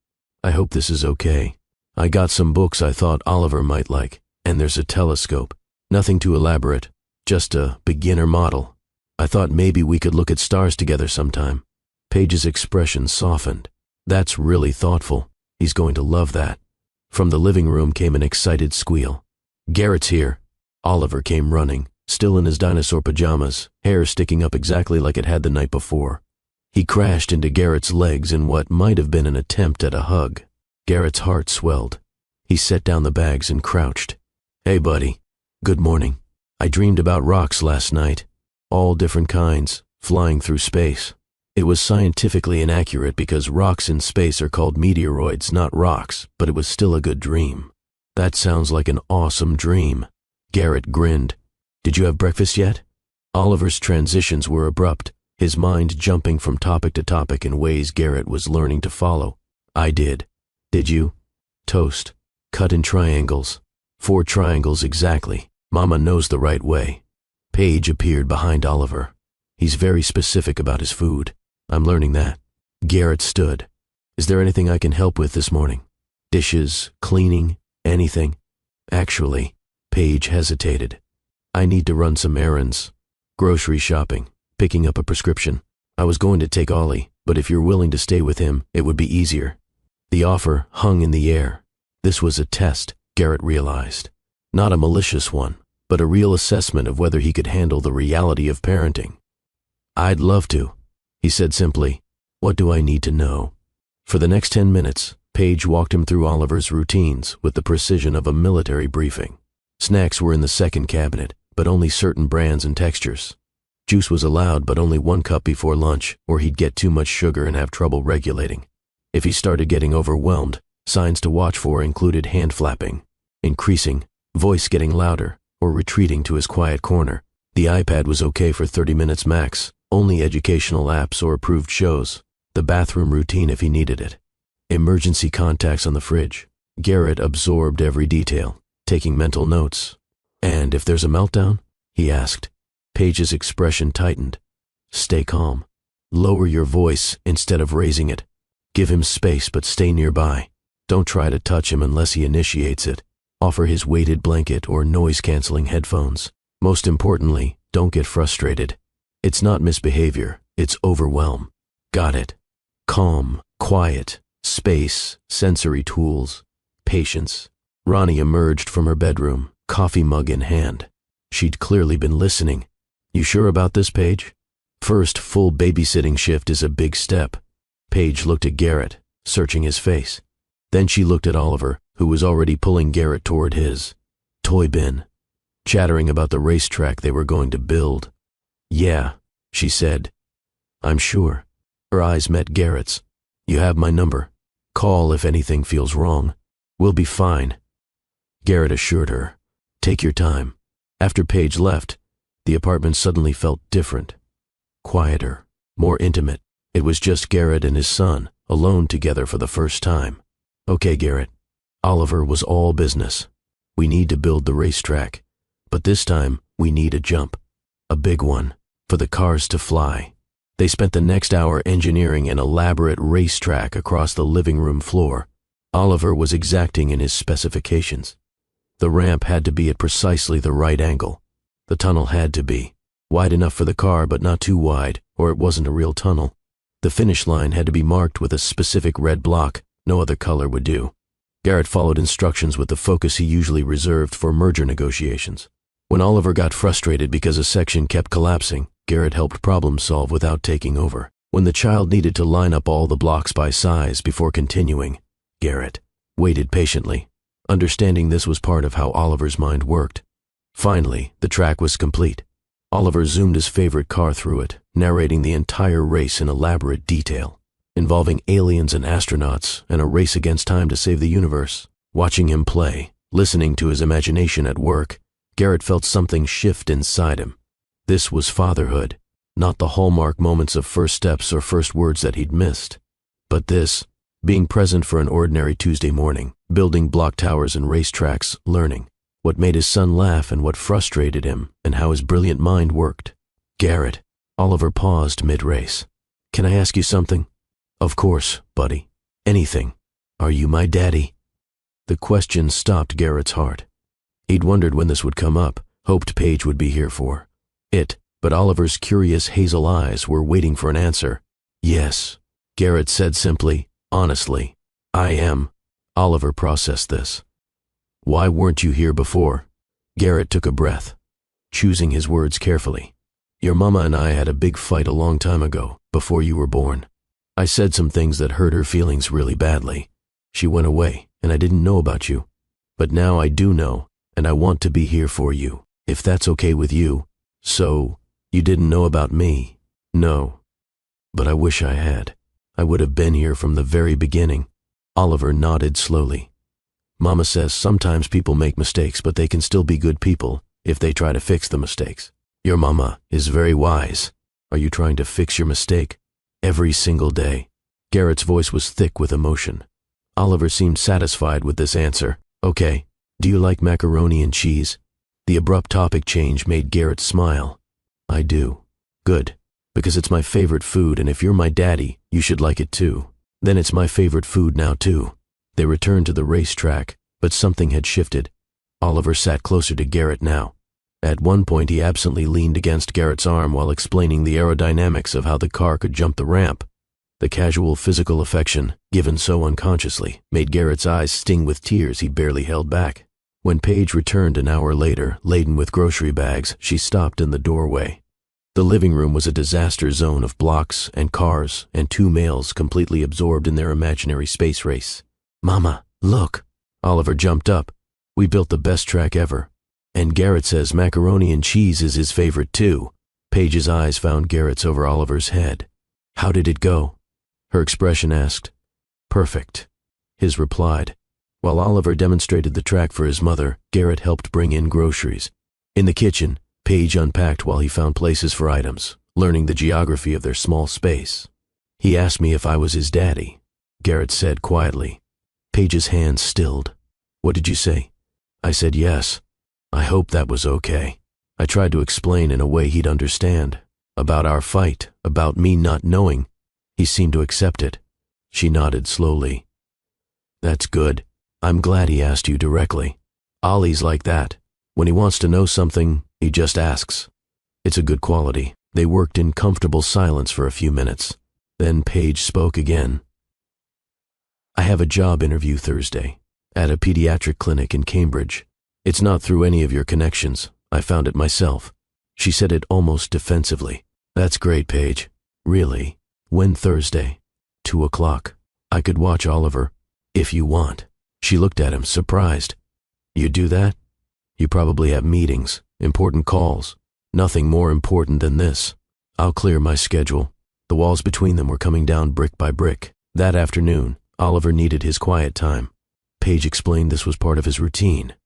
"I hope this is okay. I got some books I thought Oliver might like, and there's a telescope. Nothing too elaborate, just a beginner model. I thought maybe we could look at stars together sometime." Paige's expression softened. "That's really thoughtful. He's going to love that." From the living room came an excited squeal. "Garrett's here." Oliver came running, still in his dinosaur pajamas, hair sticking up exactly like it had the night before. He crashed into Garrett's legs in what might have been an attempt at a hug. Garrett's heart swelled. He set down the bags and crouched. "Hey, buddy. Good morning. I dreamed about rocks last night. All different kinds, flying through space. It was scientifically inaccurate because rocks in space are called meteoroids, not rocks, but it was still a good dream." "That sounds like an awesome dream." Garrett grinned. "Did you have breakfast yet?" Oliver's transitions were abrupt, his mind jumping from topic to topic in ways Garrett was learning to follow. "I did." "Did you?" "Toast. Cut in triangles. 4 triangles exactly. Mama knows the right way." Paige appeared behind Oliver. "He's very specific about his food. I'm learning that." Garrett stood. "Is there anything I can help with this morning? Dishes, cleaning, anything?" "Actually," Paige hesitated. "I need to run some errands. Grocery shopping, picking up a prescription. I was going to take Ollie, but if you're willing to stay with him, it would be easier." The offer hung in the air. This was a test, Garrett realized. Not a malicious one, but a real assessment of whether he could handle the reality of parenting. "I'd love to," he said simply. "What do I need to know?" For the next 10 minutes, Paige walked him through Oliver's routines with the precision of a military briefing. Snacks were in the second cabinet, but only certain brands and textures. Juice was allowed, but only 1 cup before lunch, or he'd get too much sugar and have trouble regulating. If he started getting overwhelmed, signs to watch for included hand flapping, increasing, voice getting louder, or retreating to his quiet corner. The iPad was okay for 30 minutes max, only educational apps or approved shows. The bathroom routine if he needed it. Emergency contacts on the fridge. Garrett absorbed every detail, taking mental notes. "And if there's a meltdown?" he asked. Paige's expression tightened. "Stay calm. Lower your voice instead of raising it. Give him space but stay nearby. Don't try to touch him unless he initiates it. Offer his weighted blanket or noise-canceling headphones. Most importantly, don't get frustrated. It's not misbehavior, it's overwhelm." "Got it." Calm, quiet, space, sensory tools, patience. Ronnie emerged from her bedroom, coffee mug in hand. She'd clearly been listening. "You sure about this, Paige? First full babysitting shift is a big step." Paige looked at Garrett, searching his face. Then she looked at Oliver, who was already pulling Garrett toward his toy bin, chattering about the racetrack they were going to build. "Yeah," she said. "I'm sure." Her eyes met Garrett's. "You have my number. Call if anything feels wrong. We'll be fine." Garrett assured her. "Take your time." After Paige left, the apartment suddenly felt different. Quieter, more intimate. It was just Garrett and his son, alone together for the first time. "Okay, Garrett." Oliver was all business. "We need to build the racetrack, but this time we need a jump. A big one, for the cars to fly." They spent the next hour engineering an elaborate racetrack across the living room floor. Oliver was exacting in his specifications. The ramp had to be at precisely the right angle. The tunnel had to be wide enough for the car but not too wide, or it wasn't a real tunnel. The finish line had to be marked with a specific red block. No other color would do. Garrett followed instructions with the focus he usually reserved for merger negotiations. When Oliver got frustrated because a section kept collapsing, Garrett helped problem solve without taking over. When the child needed to line up all the blocks by size before continuing, Garrett waited patiently, understanding this was part of how Oliver's mind worked. Finally, the track was complete. Oliver zoomed his favorite car through it, narrating the entire race in elaborate detail, involving aliens and astronauts and a race against time to save the universe. Watching him play, listening to his imagination at work, Garrett felt something shift inside him. This was fatherhood, not the hallmark moments of first steps or first words that he'd missed, but this, being present for an ordinary Tuesday morning, building block towers and racetracks, learning what made his son laugh and what frustrated him and how his brilliant mind worked. Garrett, Oliver paused mid-race. Can I ask you something? Of course, buddy. Anything. Are you my daddy? The question stopped Garrett's heart. He'd wondered when this would come up, hoped Paige would be here for it, but Oliver's curious hazel eyes were waiting for an answer. Yes, Garrett said simply, honestly. I am. Oliver processed this. Why weren't you here before? Garrett took a breath, choosing his words carefully. Your mama and I had a big fight a long time ago, before you were born. I said some things that hurt her feelings really badly. She went away, and I didn't know about you. But now I do know, and I want to be here for you, if that's okay with you. So, you didn't know about me? No. But I wish I had. I would have been here from the very beginning. Oliver nodded slowly. Mama says sometimes people make mistakes, but they can still be good people if they try to fix the mistakes. Your mama is very wise. Are you trying to fix your mistake? Every single day. Garrett's voice was thick with emotion. Oliver seemed satisfied with this answer. Okay. Do you like macaroni and cheese? The abrupt topic change made Garrett smile. I do. Good. Because it's my favorite food, and if you're my daddy, you should like it too. Then it's my favorite food now too. They returned to the racetrack, but something had shifted. Oliver sat closer to Garrett now. At one point he absently leaned against Garrett's arm while explaining the aerodynamics of how the car could jump the ramp. The casual physical affection, given so unconsciously, made Garrett's eyes sting with tears he barely held back. When Paige returned an hour later, laden with grocery bags, she stopped in the doorway. The living room was a disaster zone of blocks and cars and two males completely absorbed in their imaginary space race. Mama, look. Oliver jumped up. We built the best track ever. And Garrett says macaroni and cheese is his favorite too. Paige's eyes found Garrett's over Oliver's head. How did it go? Her expression asked. Perfect. His replied. While Oliver demonstrated the track for his mother, Garrett helped bring in groceries. In the kitchen, Paige unpacked while he found places for items, learning the geography of their small space. He asked me if I was his daddy, Garrett said quietly. Paige's hands stilled. What did you say? I said yes. I hope that was okay. I tried to explain in a way he'd understand. About our fight, about me not knowing. He seemed to accept it. She nodded slowly. That's good. I'm glad he asked you directly. Ollie's like that. When he wants to know something, he just asks. It's a good quality. They worked in comfortable silence for a few minutes. Then Paige spoke again. I have a job interview Thursday at a pediatric clinic in Cambridge. It's not through any of your connections. I found it myself. She said it almost defensively. That's great, Paige. Really? When Thursday? 2:00. I could watch Oliver, if you want. She looked at him, surprised. You do that? You probably have meetings, important calls. Nothing more important than this. I'll clear my schedule. The walls between them were coming down brick by brick. That afternoon, Oliver needed his quiet time. Paige explained this was part of his routine.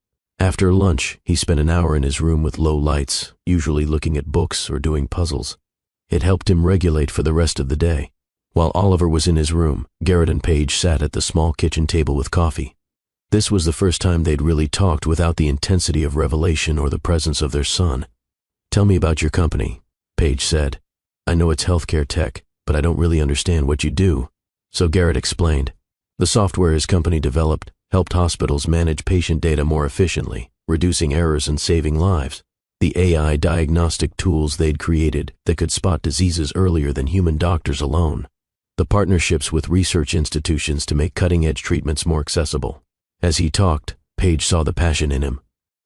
After lunch, he spent an hour in his room with low lights, usually looking at books or doing puzzles. It helped him regulate for the rest of the day. While Oliver was in his room, Garrett and Paige sat at the small kitchen table with coffee. This was the first time they'd really talked without the intensity of revelation or the presence of their son. Tell me about your company, Paige said. I know it's healthcare tech, but I don't really understand what you do. So Garrett explained. The software his company developed helped hospitals manage patient data more efficiently, reducing errors and saving lives. The AI diagnostic tools they'd created that could spot diseases earlier than human doctors alone. The partnerships with research institutions to make cutting-edge treatments more accessible. As he talked, Paige saw the passion in him.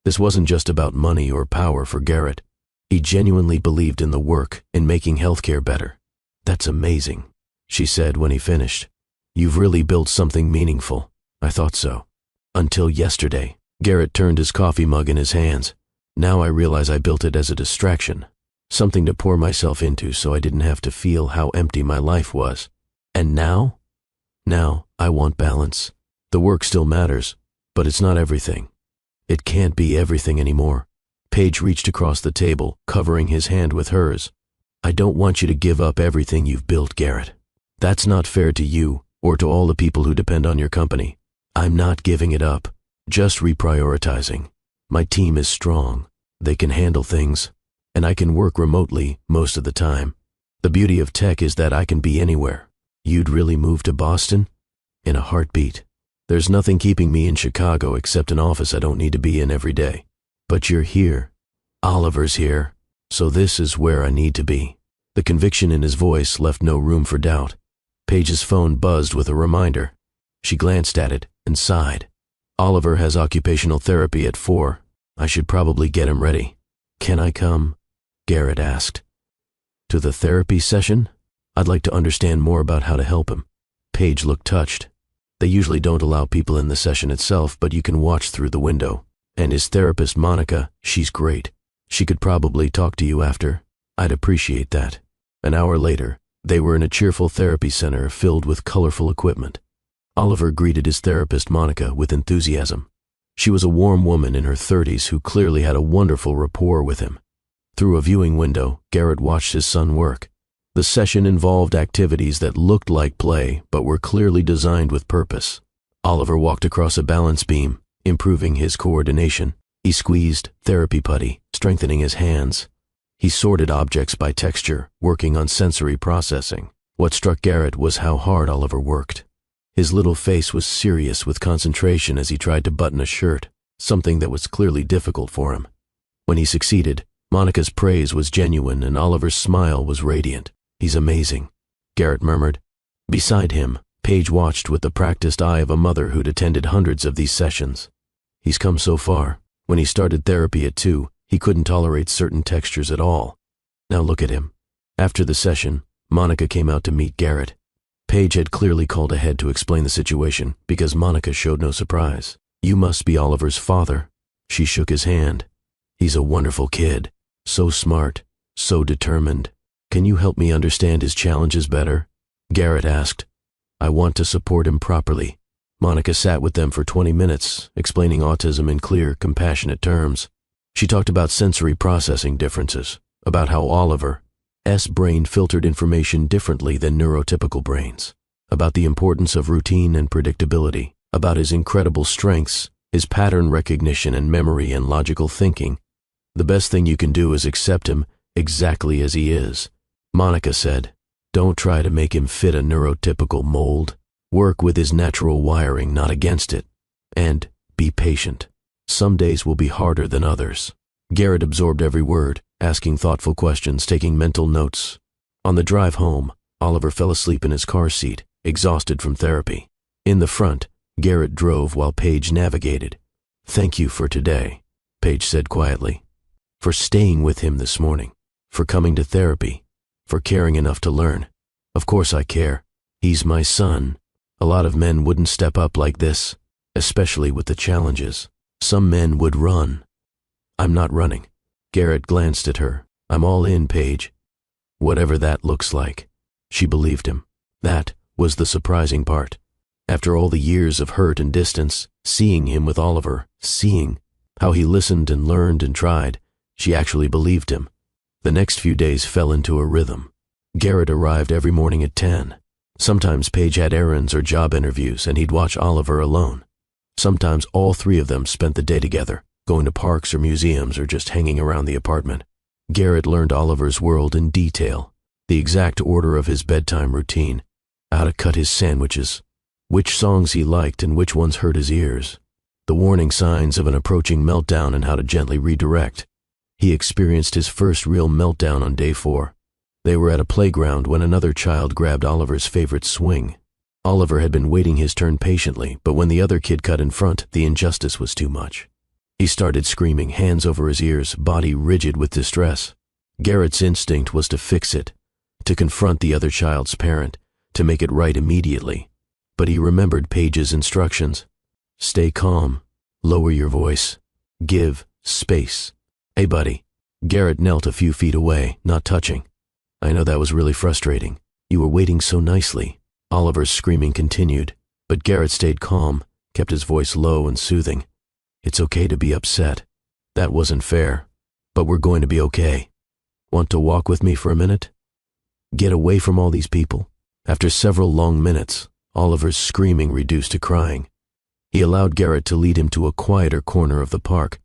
This wasn't just about money or power for Garrett. He genuinely believed in the work, in making healthcare better. "That's amazing," she said when he finished. "You've really built something meaningful." "I thought so. Until yesterday." Garrett turned his coffee mug in his hands. "Now I realize I built it as a distraction. Something to pour myself into so I didn't have to feel how empty my life was. And now? Now I want balance. The work still matters, but it's not everything. It can't be everything anymore." Paige reached across the table, covering his hand with hers. "I don't want you to give up everything you've built, Garrett. That's not fair to you or to all the people who depend on your company. I'm not giving it up, just reprioritizing. My team is strong. They can handle things, and I can work remotely most of the time. The beauty of tech is that I can be anywhere." "You'd really move to Boston?" "In a heartbeat. There's nothing keeping me in Chicago except an office I don't need to be in every day. But you're here. Oliver's here. So this is where I need to be." The conviction in his voice left no room for doubt. Paige's phone buzzed with a reminder. She glanced at it and sighed. "Oliver has occupational therapy at 4. I should probably get him ready." "Can I come?" Garrett asked. "To the therapy session? I'd like to understand more about how to help him." Paige looked touched. "They usually don't allow people in the session itself, but you can watch through the window. And his therapist, Monica, she's great. She could probably talk to you after. I'd appreciate that." An hour later, they were in a cheerful therapy center filled with colorful equipment. Oliver greeted his therapist, Monica, with enthusiasm. She was a warm woman in her 30s who clearly had a wonderful rapport with him. Through a viewing window, Garrett watched his son work. The session involved activities that looked like play but were clearly designed with purpose. Oliver walked across a balance beam, improving his coordination. He squeezed therapy putty, strengthening his hands. He sorted objects by texture, working on sensory processing. What struck Garrett was how hard Oliver worked. His little face was serious with concentration as he tried to button a shirt, something that was clearly difficult for him. When he succeeded, Monica's praise was genuine and Oliver's smile was radiant. "He's amazing," Garrett murmured. Beside him, Paige watched with the practiced eye of a mother who'd attended hundreds of these sessions. "He's come so far. When he started therapy at 2, he couldn't tolerate certain textures at all. Now look at him." After the session, Monica came out to meet Garrett. Paige had clearly called ahead to explain the situation because Monica showed no surprise. "You must be Oliver's father." She shook his hand. "He's a wonderful kid. So smart, so determined. Can you help me understand his challenges better?" Garrett asked. "I want to support him properly." Monica sat with them for 20 minutes, explaining autism in clear, compassionate terms. She talked about sensory processing differences, about how Oliver's brain filtered information differently than neurotypical brains, about the importance of routine and predictability, about his incredible strengths, his pattern recognition and memory and logical thinking. "The best thing you can do is accept him exactly as he is," Monica said. "Don't try to make him fit a neurotypical mold. Work with his natural wiring, not against it. And be patient. Some days will be harder than others." Garrett absorbed every word, asking thoughtful questions, taking mental notes. On the drive home, Oliver fell asleep in his car seat, exhausted from therapy. In the front, Garrett drove while Paige navigated. "Thank you for today," Paige said quietly. "For staying with him this morning. For coming to therapy. For caring enough to learn. Of course I care. He's my son. A lot of men wouldn't step up like this, especially with the challenges. Some men would run. I'm not running." Garrett glanced at her. "I'm all in, Paige. Whatever that looks like." She believed him. That was the surprising part. After all the years of hurt and distance, seeing him with Oliver, seeing how he listened and learned and tried, she actually believed him. The next few days fell into a rhythm. Garrett arrived every morning at 10. Sometimes Paige had errands or job interviews and he'd watch Oliver alone. Sometimes all 3 of them spent the day together, going to parks or museums or just hanging around the apartment. Garrett learned Oliver's world in detail, the exact order of his bedtime routine, how to cut his sandwiches, which songs he liked and which ones hurt his ears, the warning signs of an approaching meltdown and how to gently redirect. He experienced his first real meltdown on day 4. They were at a playground when another child grabbed Oliver's favorite swing. Oliver had been waiting his turn patiently, but when the other kid cut in front, the injustice was too much. He started screaming, hands over his ears, body rigid with distress. Garrett's instinct was to fix it, to confront the other child's parent, to make it right immediately. But he remembered Paige's instructions. Stay calm, lower your voice, give space. Hey buddy. Garrett knelt a few feet away, not touching. I know that was really frustrating. You were waiting so nicely. Oliver's screaming continued, but Garrett stayed calm, kept his voice low and soothing. It's okay to be upset. That wasn't fair, but we're going to be okay. Want to walk with me for a minute? Get away from all these people. After several long minutes, Oliver's screaming reduced to crying. He allowed Garrett to lead him to a quieter corner of the park.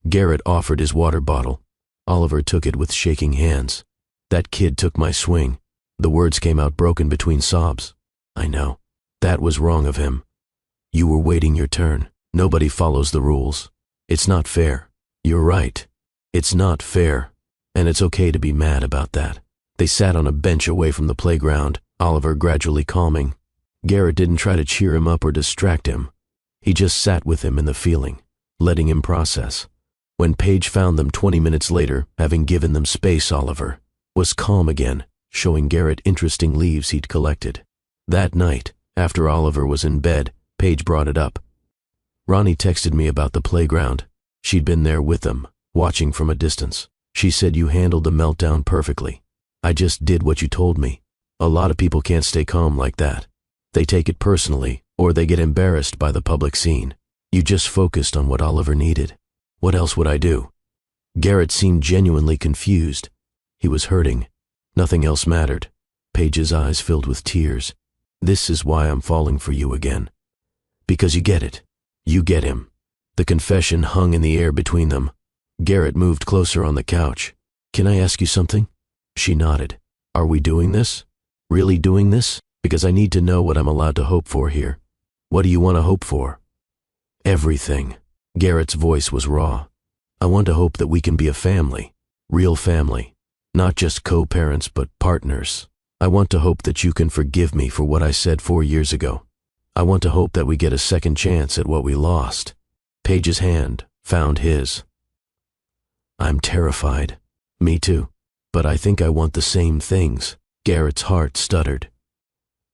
Garrett offered his water bottle. Oliver took it with shaking hands. That kid took my swing. The words came out broken between sobs. I know. That was wrong of him. You were waiting your turn. Nobody follows the rules. It's not fair. You're right. It's not fair. And it's okay to be mad about that. They sat on a bench away from the playground, Oliver gradually calming. Garrett didn't try to cheer him up or distract him. He just sat with him in the feeling, letting him process. When Paige found them 20 minutes later, having given them space, Oliver was calm again, showing Garrett interesting leaves he'd collected. That night, after Oliver was in bed, Paige brought it up. Ronnie texted me about the playground. She'd been there with them, watching from a distance. She said you handled the meltdown perfectly. I just did what you told me. A lot of people can't stay calm like that. They take it personally, or they get embarrassed by the public scene. You just focused on what Oliver needed. What else would I do? Garrett seemed genuinely confused. He was hurting. Nothing else mattered. Paige's eyes filled with tears. This is why I'm falling for you again. Because you get it. You get him. The confession hung in the air between them. Garrett moved closer on the couch. Can I ask you something? She nodded. Are we doing this? Really doing this? Because I need to know what I'm allowed to hope for here. What do you want to hope for? Everything. Garrett's voice was raw. I want to hope that we can be a family. Real family. Not just co-parents, but partners. I want to hope that you can forgive me for what I said 4 years ago. I want to hope that we get a second chance at what we lost. Paige's hand found his. I'm terrified. Me too. But I think I want the same things. Garrett's heart stuttered.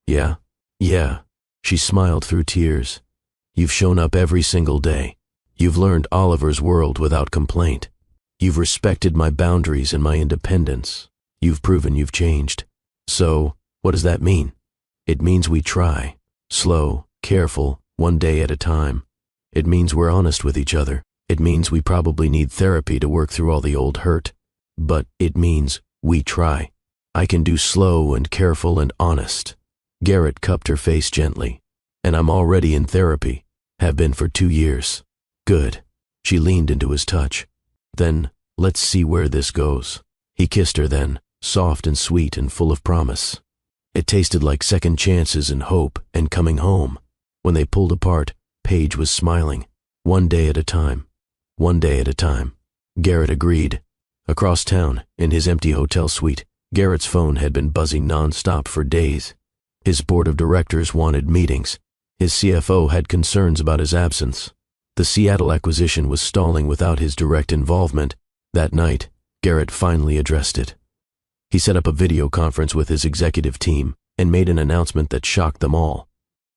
Yeah? Yeah. She smiled through tears. You've shown up every single day. You've learned Oliver's world without complaint. You've respected my boundaries and my independence. You've proven you've changed. So, what does that mean? It means we try. Slow, careful, one day at a time. It means we're honest with each other. It means we probably need therapy to work through all the old hurt. But it means we try. I can do slow and careful and honest. Garrett cupped her face gently. And I'm already in therapy. Have been for 2 years. Good. She leaned into his touch. Then, let's see where this goes. He kissed her then, soft and sweet and full of promise. It tasted like second chances and hope and coming home. When they pulled apart, Paige was smiling. One day at a time. One day at a time. Garrett agreed. Across town, in his empty hotel suite, Garrett's phone had been buzzing non-stop for days. His board of directors wanted meetings. His CFO had concerns about his absence. The Seattle acquisition was stalling without his direct involvement. That night, Garrett finally addressed it. He set up a video conference with his executive team and made an announcement that shocked them all.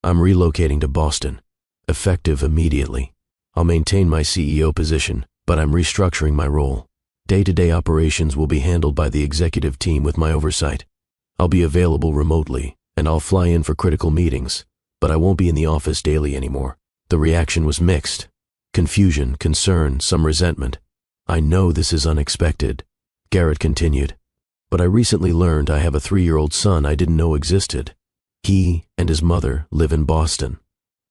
I'm relocating to Boston, effective immediately. I'll maintain my CEO position, but I'm restructuring my role. Day-to-day operations will be handled by the executive team with my oversight. I'll be available remotely, and I'll fly in for critical meetings, but I won't be in the office daily anymore. The reaction was mixed. Confusion, concern, some resentment. I know this is unexpected, Garrett continued, but I recently learned I have a 3-year-old son I didn't know existed. He and his mother live in Boston.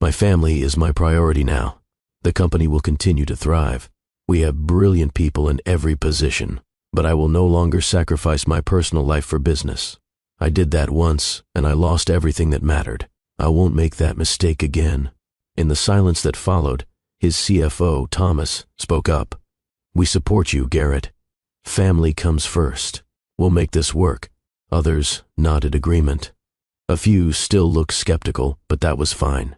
My family is my priority now. The company will continue to thrive. We have brilliant people in every position, but I will no longer sacrifice my personal life for business. I did that once, and I lost everything that mattered. I won't make that mistake again. In the silence that followed, his CFO, Thomas, spoke up. We support you, Garrett. Family comes first. We'll make this work. Others nodded agreement. A few still looked skeptical, but that was fine.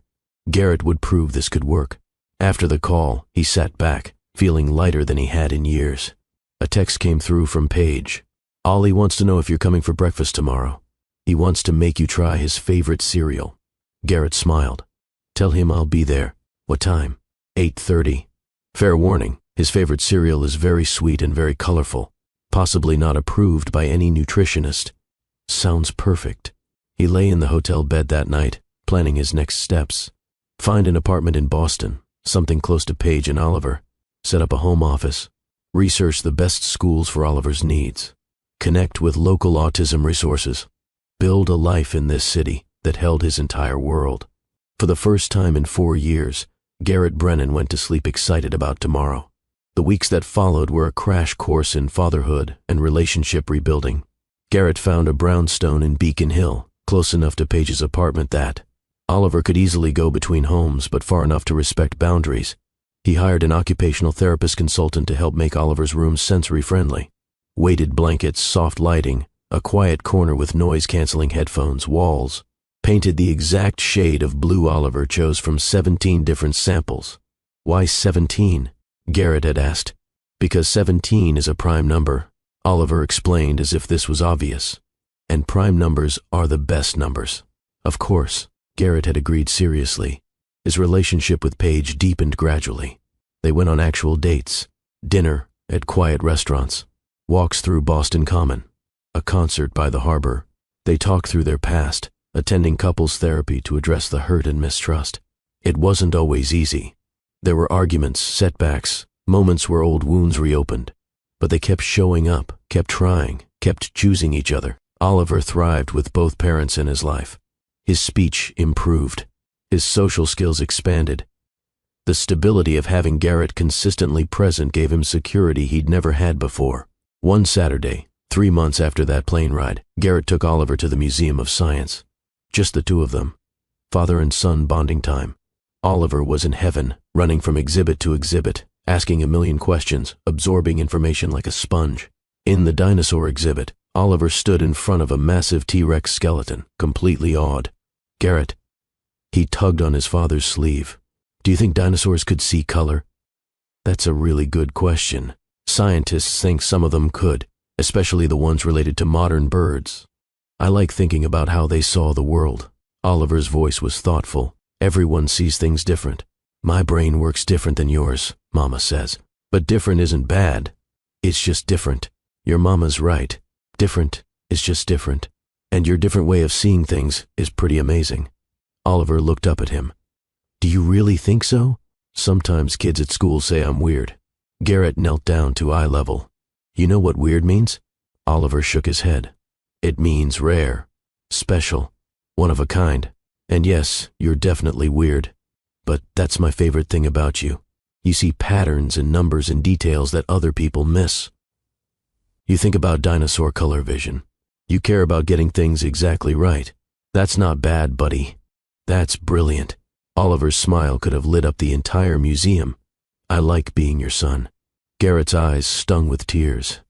Garrett would prove this could work. After the call, he sat back, feeling lighter than he had in years. A text came through from Paige. "Ollie wants to know if you're coming for breakfast tomorrow. He wants to make you try his favorite cereal." Garrett smiled. "Tell him I'll be there." "What time?" 8:30. Fair warning, his favorite cereal is very sweet and very colorful, possibly not approved by any nutritionist. Sounds perfect. He lay in the hotel bed that night, planning his next steps. Find an apartment in Boston, something close to Paige and Oliver. Set up a home office. Research the best schools for Oliver's needs. Connect with local autism resources. Build a life in this city that held his entire world. For the first time in 4 years, Garrett Brennan went to sleep excited about tomorrow. The weeks that followed were a crash course in fatherhood and relationship rebuilding. Garrett found a brownstone in Beacon Hill, close enough to Paige's apartment that Oliver could easily go between homes, but far enough to respect boundaries. He hired an occupational therapist consultant to help make Oliver's room sensory-friendly. Weighted blankets, soft lighting, a quiet corner with noise-canceling headphones, walls, painted the exact shade of blue Oliver chose from 17 different samples. "Why 17?" Garrett had asked. "Because 17 is a prime number," Oliver explained as if this was obvious. "And prime numbers are the best numbers." Of course, Garrett had agreed seriously. His relationship with Paige deepened gradually. They went on actual dates, dinner at quiet restaurants, walks through Boston Common, a concert by the harbor. They talked through their past, attending couples therapy to address the hurt and mistrust. It wasn't always easy. There were arguments, setbacks, moments where old wounds reopened. But they kept showing up, kept trying, kept choosing each other. Oliver thrived with both parents in his life. His speech improved. His social skills expanded. The stability of having Garrett consistently present gave him security he'd never had before. One Saturday, 3 months after that plane ride, Garrett took Oliver to the Museum of Science. Just the two of them. Father and son bonding time. Oliver was in heaven, running from exhibit to exhibit, asking a million questions, absorbing information like a sponge. In the dinosaur exhibit, Oliver stood in front of a massive T-Rex skeleton, completely awed. "Garrett," he tugged on his father's sleeve, "do you think dinosaurs could see color?" "That's a really good question. Scientists think some of them could, especially the ones related to modern birds. I like thinking about how they saw the world." Oliver's voice was thoughtful. "Everyone sees things different. My brain works different than yours, Mama says. But different isn't bad. It's just different. Your mama's right. Different is just different. And your different way of seeing things is pretty amazing." Oliver looked up at him. "Do you really think so?" "Sometimes kids at school say I'm weird." Garrett knelt down to eye level. "You know what weird means?" Oliver shook his head. "It means rare, special, one of a kind. And yes, you're definitely weird. But that's my favorite thing about you. You see patterns and numbers and details that other people miss. You think about dinosaur color vision. You care about getting things exactly right. That's not bad, buddy. That's brilliant." Oliver's smile could have lit up the entire museum. "I like being your son." Garrett's eyes stung with tears.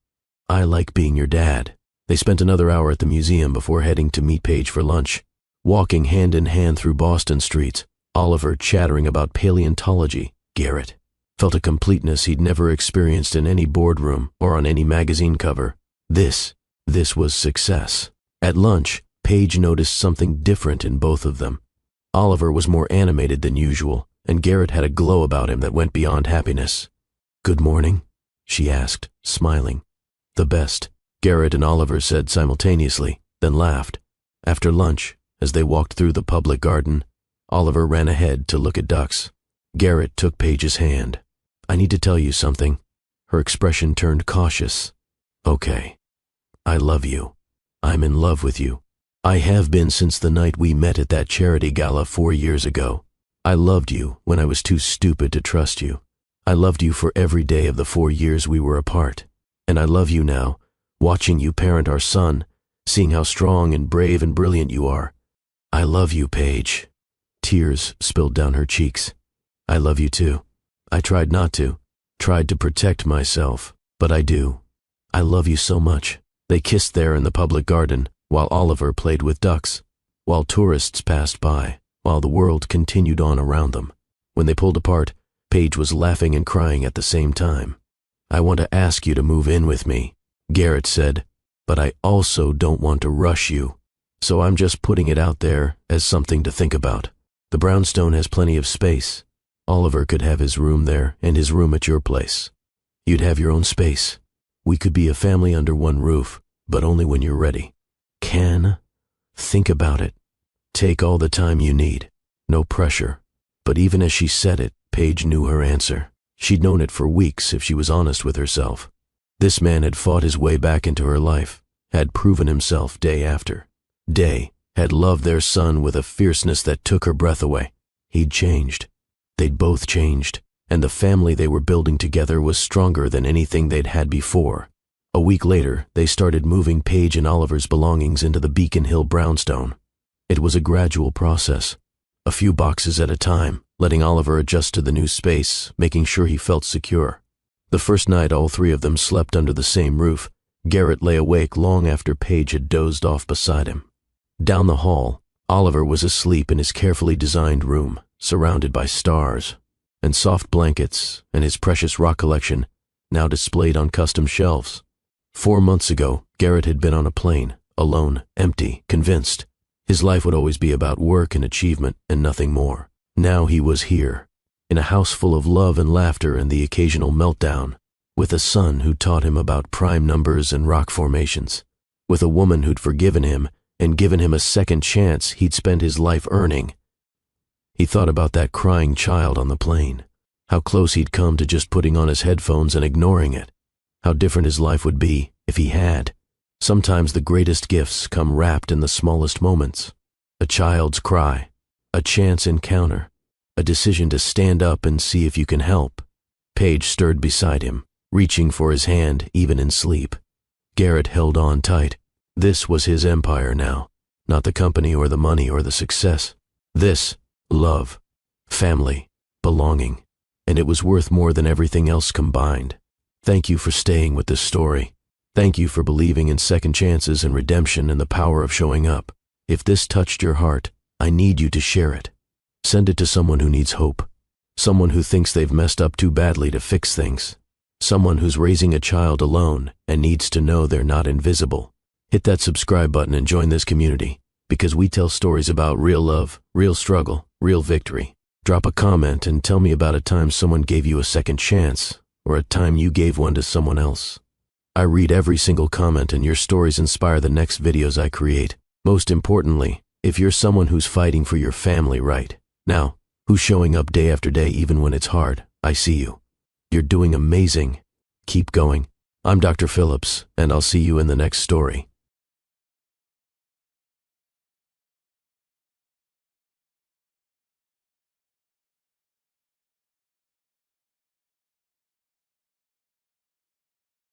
"I like being your dad." They spent another hour at the museum before heading to meet Paige for lunch. Walking hand in hand through Boston streets, Oliver chattering about paleontology, Garrett felt a completeness he'd never experienced in any boardroom or on any magazine cover. This was success. At lunch, Paige noticed something different in both of them. Oliver was more animated than usual, and Garrett had a glow about him that went beyond happiness. "Good morning?" she asked, smiling. "The best," Garrett and Oliver said simultaneously, then laughed. After lunch, as they walked through the public garden, Oliver ran ahead to look at ducks. Garrett took Paige's hand. "I need to tell you something." Her expression turned cautious. "Okay. I love you. I'm in love with you. I have been since the night we met at that charity gala 4 years ago. I loved you when I was too stupid to trust you. I loved you for every day of the 4 years we were apart. And I love you now, watching you parent our son, seeing how strong and brave and brilliant you are. I love you, Paige." Tears spilled down her cheeks. "I love you too. I tried not to, tried to protect myself, but I do. I love you so much." They kissed there in the public garden, while Oliver played with ducks, while tourists passed by, while the world continued on around them. When they pulled apart, Paige was laughing and crying at the same time. "I want to ask you to move in with me," Garrett said, "but I also don't want to rush you. So I'm just putting it out there as something to think about. The brownstone has plenty of space. Oliver could have his room there and his room at your place. You'd have your own space. We could be a family under one roof, but only when you're ready. Think about it. Take all the time you need. No pressure." But even as she said it, Paige knew her answer. She'd known it for weeks if she was honest with herself. This man had fought his way back into her life, had proven himself day after day, had loved their son with a fierceness that took her breath away. He'd changed. They'd both changed, and the family they were building together was stronger than anything they'd had before. A week later, they started moving Paige and Oliver's belongings into the Beacon Hill brownstone. It was a gradual process, a few boxes at a time, letting Oliver adjust to the new space, making sure he felt secure. The first night all three of them slept under the same roof, Garrett lay awake long after Paige had dozed off beside him. Down the hall, Oliver was asleep in his carefully designed room, surrounded by stars and soft blankets and his precious rock collection, now displayed on custom shelves. 4 months ago, Garrett had been on a plane, alone, empty, convinced. His life would always be about work and achievement and nothing more. Now he was here, in a house full of love and laughter and the occasional meltdown, with a son who taught him about prime numbers and rock formations, with a woman who'd forgiven him and given him a second chance he'd spent his life earning. He thought about that crying child on the plane, how close he'd come to just putting on his headphones and ignoring it, how different his life would be if he had. Sometimes the greatest gifts come wrapped in the smallest moments. A child's cry, a chance encounter, a decision to stand up and see if you can help. Paige stirred beside him, reaching for his hand even in sleep. Garrett held on tight. This was his empire now, not the company or the money or the success. This, love, family, belonging, and it was worth more than everything else combined. Thank you for staying with this story. Thank you for believing in second chances and redemption and the power of showing up. If this touched your heart, I need you to share it. Send it to someone who needs hope, someone who thinks they've messed up too badly to fix things, someone who's raising a child alone and needs to know they're not invisible. Hit that subscribe button and join this community, because we tell stories about real love, real struggle, real victory. Drop a comment and tell me about a time someone gave you a second chance, or a time you gave one to someone else. I read every single comment, and your stories inspire the next videos I create. Most importantly, if you're someone who's fighting for your family right now, who's showing up day after day even when it's hard, I see you. You're doing amazing. Keep going. I'm Dr. Phillips, and I'll see you in the next story.